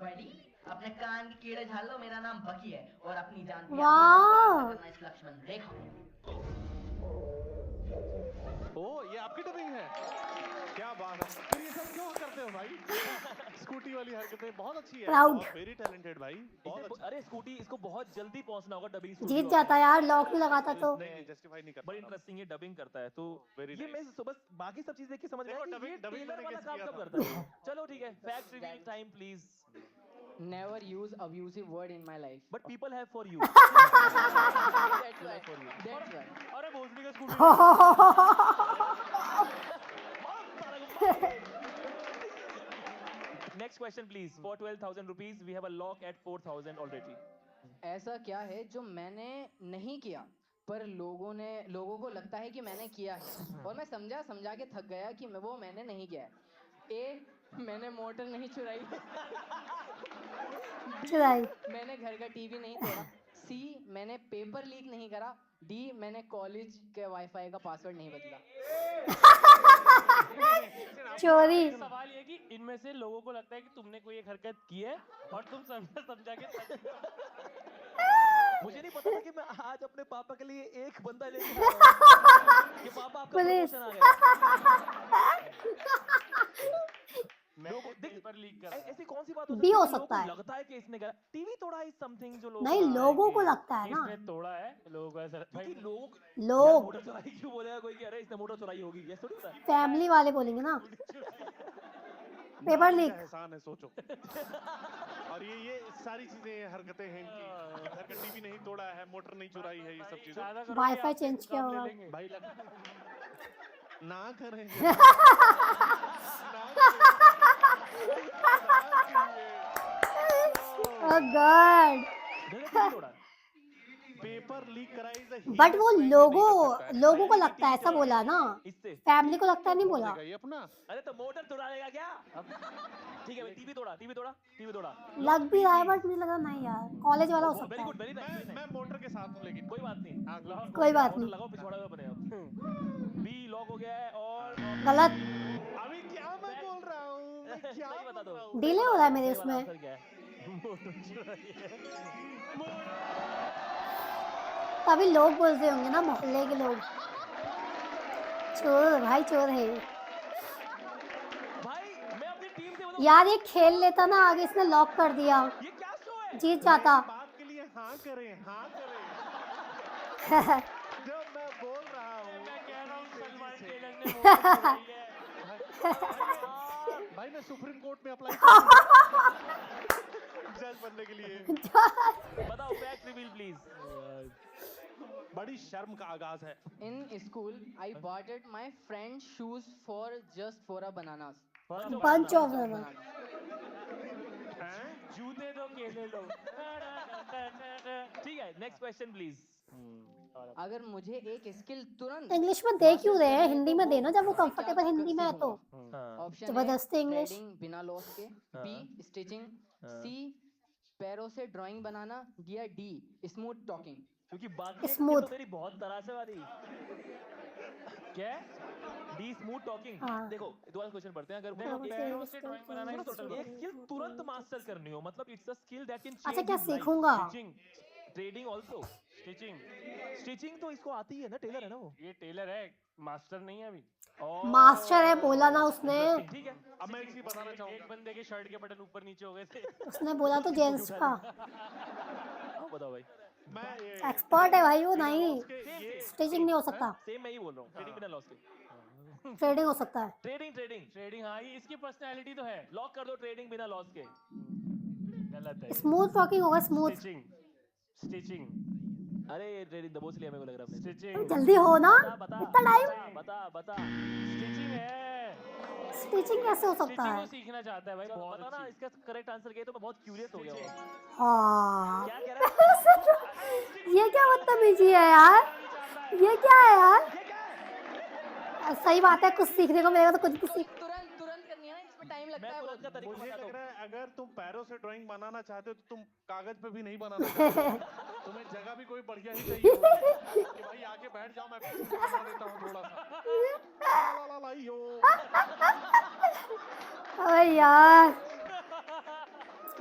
बड़ी, अपने कान के कीड़े झाड़ लो, मेरा नाम बकी है और अपनी जान पे वाह। करना इस लक्ष्मण रेखा। ओ ये आपकी डबिंग है, क्या बात है। फिर ये सब क्यों करते हो भाई? स्कूटी वाली हरकतें बहुत अच्छी है, Proud. बहुत वेरी टैलेंटेड भाई, बहुत इसे- अच्छा। अरे स्कूटी, इसको बहुत जल्दी पहुंचना होगा डबिंग स्टूडियो। जीत जाता यार, लॉक नहीं लगाता तो। नहीं जस्टिफाई नहीं कर बड़ी सकता। इंटरेस्टिंग ये डबिंग करता है, तो Very ये मैं nice. बस बाकी सब चीज देख के समझ गया देखो, कि ये डबिंग टेलर मैंने वाला guess काम किया कब था। करता है। चलो ठीक है, fact reveal time please. Never use abusive word in my life. But people have for you. That's why. अरे भोसड़ी का scooty. Next question please. For 12,000 rupees we have a lock at 4,000 already. ऐसा क्या है जो मैंने नहीं किया पर लोगों को लगता है कि मैंने किया है, और मैं समझा के थक गया कि वो मैंने नहीं किया है। ए, मैंने मोटर नहीं चुराई। चुराई। मैंने घर का टीवी नहीं तोड़ा। सी, मैंने पेपर लीक नहीं करा। डी, मैंने कॉलेज के वाईफाई का पासवर्ड नहीं बदला। चोरी। सवाल ये कि इनमें से लोगों को लगता है कि तुमने कोई एक हरकत की है और तुम समझा के मुझे नहीं पता था कि मैं आज अपने पापा के लिए एक बंदा लेके आया हूं। कि पापा आपका पुलिस। प्रमोशन आ गया। मैंने पेपर लीक करा। ऐसी कौन सी बात हो भी हो सकती है कि सकता है। लोगों को लगता है कि इसने करा। टीवी तोड़ा इज समथिंग जो लोग नहीं, लोगों को लगता है ना। इसने तोड़ा है, लोगों को ऐसा लगता है। क्योंकि लोग लोग मोटर चुराई क्यों बोलेगा कोई कि अरे इसने मोटर चुराई होगी, ये थोड़ी होता है। फैमिली वाले बोलेंगे ना। पेपर नाम लीक। का एहसान है, सोचो। और ये सारी चीजें हरकतें हैं इनकी। घर का टीवी नहीं तोड़ा है, मोटर नहीं चुराई है, ये सब चीजें। ज्यादा करोगे, वाईफाई आपसे चेंज किया काम ले होगा। लेंगे। भाई ना करें। ओह गॉड। जगह टीवी तोड़ा। पेपर लीक कराई बट वो लोगों को लगता है, ऐसा बोला ना। इससे फैमिली को लगता है, नहीं बोला। ये अपना अरे तो मोटर चुरा लेगा क्या? ठीक है भाई, टीवी तोड़ा। लग भी रहा है, बट मुझे लगा नहीं यार, कॉलेज वाला हो सकता वेरी है। Good, very nice. मैं मोटर के साथ हूँ, लेकिन कोई बात नहीं। हाँ, कोई बात मोटर नहीं। लगाओ, पिछवाड़ा हुआ बने अब। बी लॉक हो गया है और गलत। अभी क्या मैं बोल रहा हूँ, मैं क्या सही बता दो। बोल रहा हूँ? डिले हो रहा है मेरे सही वाला उसमें। आंसर क्या है? तभी लोग बोलते होंगे ना, मोहल्ले के लोग, चोर भाई, चोर है। भाई मैं अपनी टीम से बताऊं, यार ये खेल लेता ना, आगे इसने लॉक कर दिया, ये क्या शो है? जीत जाता। बात के लिए हाँ करें, हाँ करें। ने मोहर गिराई है। भाई मैं सुप्रीम कोर्ट में अप्लाई जज बनने के लिए। बताओ फैक्ट रिवील प्लीज। बड़ी शर्म का आगाज है। In school, I bought it my friend's shoes for just for a bananas. Bunch of them. जूते दो केले लो। ठीक है, नेक्स्ट क्वेश्चन प्लीज। अगर मुझे एक स्किल तुरंत इंग्लिश में दे क्यों रहे हैं, हिंदी में देना जब वो कंफर्टेबल हिंदी में है तो। ऑप्शन जबरदस्ती इंग्लिश। ट्रेडिंग बिना लॉस के, बी स्टिचिंग, सी पैरों से ड्राइंग बनाना, या डी स्मूथ टॉकिंग। क्योंकि बाकी Smooth. तो तेरी बहुत तराशे वाली। क्या? D smooth talking. हाँ। देखो दोबारा क्वेश्चन पढ़ते हैं। अगर हाँ, वो पैरों एक से ड्राइंग बनाना ही टोटल एक स्किल तुरंत मास्टर करनी हो, मतलब it's a skill that can अच्छा क्या सीखूंगा? Stitching. Trading also. Stitching stitching तो इसको आती है ना, टेलर है ना वो। ये टेलर है, मास्टर नहीं है अभी। मास्टर है बोला ना उसने। ठीक है, अब मैं एक चीज बताना चाहूंगा। एक बंदे के शर्ट के बटन ऊपर नीचे हो गए थे। उसने बोला तो जेंट्स का। बताओ भाई। मैं ये एक्सपर्ट है भाई वो। नहीं ये स्टिचिंग नहीं हो सकता, सेम मैं ही बोल रहा हूँ, ट्रेडिंग बिना लॉस के। ट्रेडिंग हो सकता है। ट्रेडिंग ट्रेडिंग ट्रेडिंग, हाँ ये इसकी पर्सनालिटी तो है। लॉक कर दो, ट्रेडिंग बिना लॉस के। गलत है। स्मूथ टॉकिंग होगा, स्मूथ। स्टिचिंग। स्टिचिंग। अरे ये ट्रेडिंग दबोच लिया मेरे को लग रहा है आपने। स्टिचिंग। जल्दी हो ना, बता इतना टाइम। बता बता। स्टिचिंग है। स्टिचिंग कैसे हो सकता स्टिचिंग है? वो सीखना चाहता है भाई, बहुत बता ना अच्छी। इसका करेक्ट आंसर क्या है, तो मैं बहुत क्यूरियस हो गया हूँ। हाँ क्या कह रहा है? ये क्या बदतमीजी है यार, ये क्या है यार? सही बात है, कुछ सीखने को मिलेगा तो कुछ भी सीख। तुरंत तुरंत करनी है ना, इसमें टाइम लगता मैं है तुरंत का बहुत। तरीका मुझे बताता लग हूँ। रहा है अगर तुम पैरों से ड्राइंग बनाना चाहते हो तो तुम कागज पे भी नहीं बनाना चाहते। तुम्हें जगह भी कोई बढ़िया ही चाहिए होगी कि भाई आके बैठ जाओ, मैं पीछे से बना देता हूँ थोड़ा सा। ला ला ला यो। अरे यार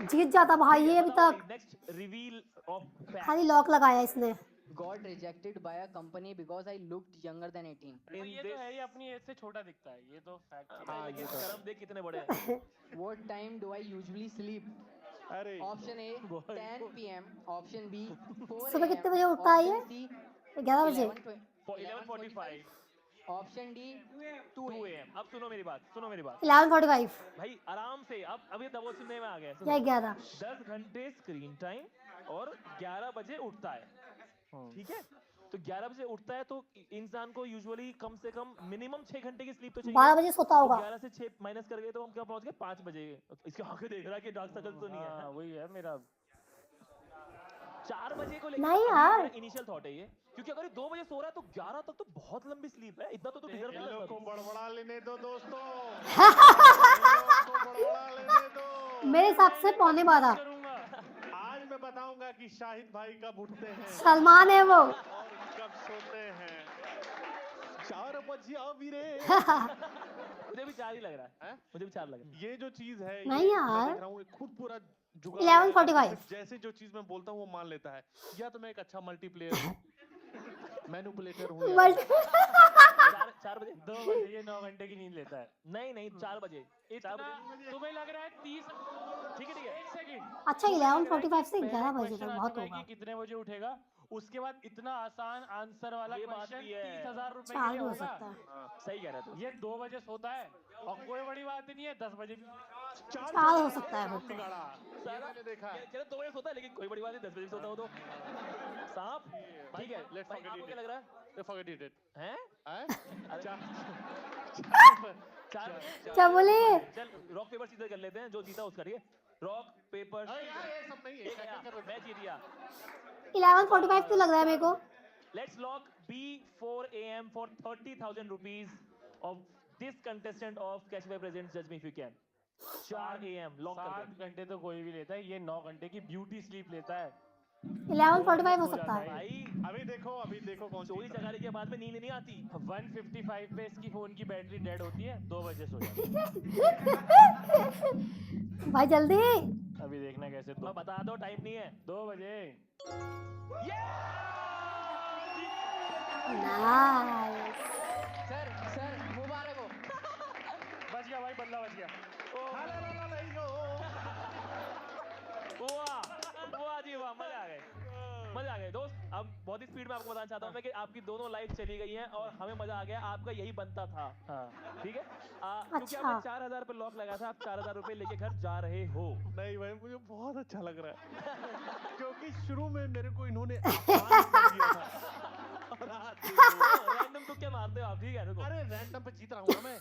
जीत जाता भाई ये अभी तक। Next reveal of fact. खाली लॉक लगाया इसने। Got rejected by a company because I looked younger than 18. तो ये तो है, ये अपनी एज से छोटा दिखता है, ये तो फैक्ट है। हाँ ये कर्म देख कितने बड़े हैं। What time do I usually sleep? अरे Option A 10 p.m. Option B 4 सुबह a.m. कितने बजे उठता है ये? Option C 11 बजे। 11:45। Option D 2 AM। अब सुनो मेरी बात, सुनो मेरी बात 11:45 भाई, आराम से। अब अभी दबोच सुनने में आ गया। या 11। 10 घंटे स्क्रीन टाइम और 11 बजे उठता है, ठीक है? तो 11 बजे उठता है तो इंसान को यूजुअली कम से कम मिनिमम 6 घंटे की स्लीप तो चाहिए। 12 बजे सोता तो होगा। 11 से 6 माइनस कर गए तो हम क्या पहुंच गए? 5 बजे। इसके आंखें देख रहा है कि डार्क सर्कल तो नहीं हाँ है। वही है मेरा। 4 बजे को लेकर नहीं यार। इनिशियल थॉट है ये, क्योंकि अगर ये 2 बजे सो रहा है तो 11 तक तो बहुत लंबी स्लीप है। इतना तो डिजर्व इन नहीं लोग को करता। बड़बड़ा लेने दो दोस्तों। इन लोग को बड़बड़ा लेने दो। मेरे हिसाब से 11:15। करूंगा। आज मैं बताऊंगा कि शाहिद भाई कब उठते हैं सलमान है वो। और कब सोते हैं। 4 बजे वीरे। मुझे भी 4 ही लग रहा है। हैं? मुझे भी 4 लग रहा है। ये जो चीज है नहीं ये यार। मैं देख रहा हूँ, ये खुद पूरा जुगाड़ 11:45 है। जैसे जो चीज मैं बोलता हूँ वो मान लेता है। या तो मैं एक अच्छा मल्टीप्लेयर हूँ, मैनिपुलेटर हूँ, या 4 बजे। 2 बजे ये 9 घंटे की नींद लेता है। नहीं नहीं 4 बजे। 4 इतना बजे। तुम्हें लग रहा है 30। ठीक है ठीक है। एक सेकंड। अच्छा 11:45 से 11 बजे तक बहुत कि होगा। कितने बजे उठेगा, उसके बाद इतना आसान आंसर वाला ये बात क्वेश्चन भी है। 30,000 रुपए के 4 लिए भी हो होगा। सकता है। सही कह रहा है तू। ये 2 बजे सोता है और कोई बड़ी बात नहीं है, 10 बजे भी। 4 हो सकता है फिर तो। बिगाड़ा। ये मैंने देखा है। चलो 2 बजे सोता है, लेकिन कोई बड़ी बात नहीं, 10 बजे सोता हो तो। सांप। ठीक है। Let's भाई, forget आपको it. क्या लग रहा है? Forget it. हैं? हैं? अरे चार- 4 क्या बोले? चल रॉक पेपर सीजर कर लेते हैं, जो जीता उसका। ठीक है, रॉक पेपर। अरे यार, ये सब नहीं है। एक गया, मैं जीत गया। 11:45 तो लग रहा है मेरे को। Let's lock B 4 AM for 30,000 rupees of this contestant of Catch My Presents Judge Me If You Can. 4 AM lock कर 7 घंटे तो कोई भी लेता है, ये 9 घंटे की ब्यूटी स्लीप लेता है। 11:45 हो सकता है। भाई अभी देखो कौन चोरी सी चकारी के बाद में नींद नहीं आती। 155 पे इसकी फोन की बैटरी डेड होती है, 2 बजे सो जाता भाई जल्दी। है। अभी देखना कैसे मैं बता दो, टाइम नहीं है। 2 बजे। नाइस। सर मुबारक हो। बच गया भाई, बदला बच गया। वाह वाह जी वाह, मजा आ गए दोस्त। अब बहुत ही वाली स्पीड में आपको बताना चाहता हूँ मैं कि आपकी दोनों लाइफ चली गई हैं और हमें मजा आ गया, आपका यही बनता था। हाँ ठीक है, क्योंकि अच्छा। आपने 4000 पे लॉक लगाया था, आप 4000 रुपए लेके घर जा रहे हो। नहीं भाई मुझे बहुत अच्छा लग रहा है क्योंकि शुरू में मेरे को इन्होंने आसान कर दिया था और आज देखो। रैंडम तुक्के मारते हो आप, ठीक है, देखो। अरे रैंडम पे जीत रहा हूँ ना मैं।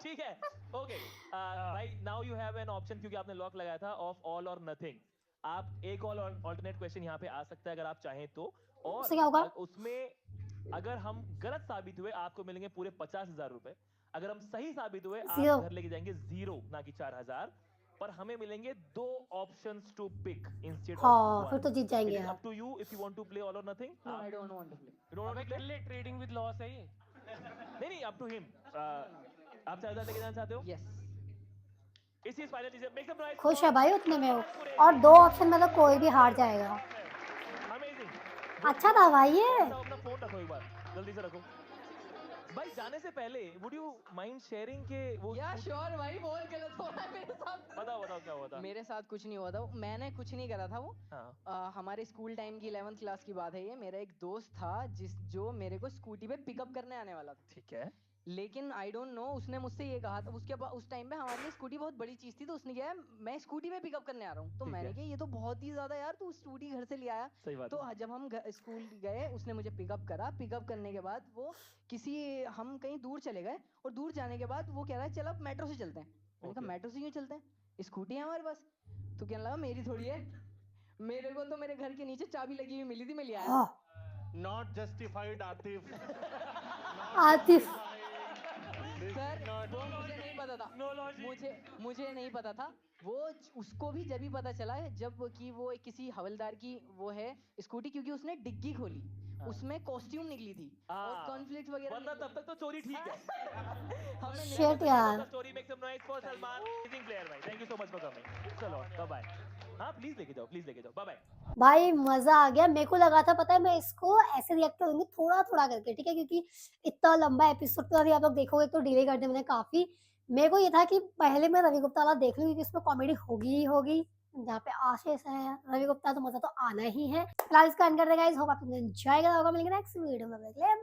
ठीक है, ओके भाई, now you have an option, क्योंकि आपने लॉक लगाया था, ऑफ ऑल और नथिंग। आप एक और ऑल्टरनेट क्वेश्चन यहाँ पे आ सकता है अगर आप चाहें तो, और उससे क्या होगा? उसमें अगर हम गलत साबित हुए आपको मिलेंगे पूरे 50,000 रुपए, अगर हम सही साबित हुए Zero. आप घर लेके जाएंगे 0 ना कि 4000, पर हमें मिलेंगे 2 ऑप्शंस टू पिक इंस्टेड हाँ ऑफ फिर तो जीत जाएंगे अप यार। To you if you want to play all or nothing. No, I don't want to play. You don't want अबे to play? कर ले, ट्रेडिंग विद लॉस है ये। नहीं, अप टू हिम। आप 4000 लेके जाना चाहते हो? Yes. इस चीज फाइनल चीज मेक सम नॉइस। खुश है भाई उतने में वो, और 2 ऑप्शन में तो कोई भी हार जाएगा। अमेजिंग। अच्छा था भाई ये। अपना फोन रखो एक बार, जल्दी से रखो। भाई जाने से पहले वुड यू माइंड शेयरिंग के वो या श्योर भाई, बहुत गलत हो रहा है मेरे साथ। बताओ क्या हुआ था? मेरे साथ कुछ नहीं हुआ था, मैंने कुछ नहीं करा था वो। हाँ हमारे स्कूल टाइम की 11th क्लास की बात है ये। मेरा एक दोस्त था जो मेरे को स्कूटी पे पिकअप करने आने वाला था, ठीक है। लेकिन आई डोंट नो उसने मुझसे ये कहा था। उस टाइम पे हमारे लिए स्कूटी बहुत बड़ी चीज थी, तो उसने क्या है, मैं स्कूटी पे पिकअप करने आ रहा हूँ। तो ठीक मैंने है। कहा ये तो बहुत ही ज्यादा यार, तू स्कूटी घर से ले आया। सही बात तो है। जब हम स्कूल गए, उसने मुझे पिकअप करा। पिकअप करने के बाद वो हम कहीं दूर चले गए, और दूर जाने के बाद वो कह रहा है चल अब मेट्रो से चलते हैं। मैंने कहा Okay. मेट्रो से क्यों चलते हैं, स्कूटी है हमारे पास। तो कहने लगा मेरी थोड़ी है, मेरे को तो मेरे घर के नीचे चाबी लगी हुई मिली थी, मैं ले आया। हाँ, not justified Atif. Atif. Sir वो मुझे नहीं पता था, नो लॉजिक। मुझे नहीं पता था वो। उसको भी जब ही पता चला जब कि वो किसी हवलदार की वो है स्कूटी, क्योंकि उसने डिग्गी खोली, उसमें कॉस्ट्यूम निकली थी और कॉन्फ्लिक्ट वगैरह वरना तब तक तो चोरी ठीक है। हमें Shit यार। Story make some noise for Salman, amazing player भाई, thank you so much for coming. चलो बाय बाय। हाँ प्लीज लेके जाओ बाय बाय। भाई मजा आ गया। मेरे को लगा था पता है मैं इसको ऐसे रिएक्ट करूंगी थोड़ा थोड़ा करके, ठीक है, क्योंकि इतना लंबा एपिसोड तो अभी आप लोग देखोगे तो डिले कर दिया मैंने काफी। मेरे को ये था कि पहले मैं रवि गुप्ता वाला देख लूं, क्योंकि इसमें कॉमेडी होगी ही होगी। जहाँ पे आशीष है, रवि गुप्ता, तो मजा तो आना ही है। फिलहाल इसका एंड कर देगा गाइस। होप आपने एंजॉय करा होगा। मिलेंगे नेक्स्ट वीडियो में, बाय बाय।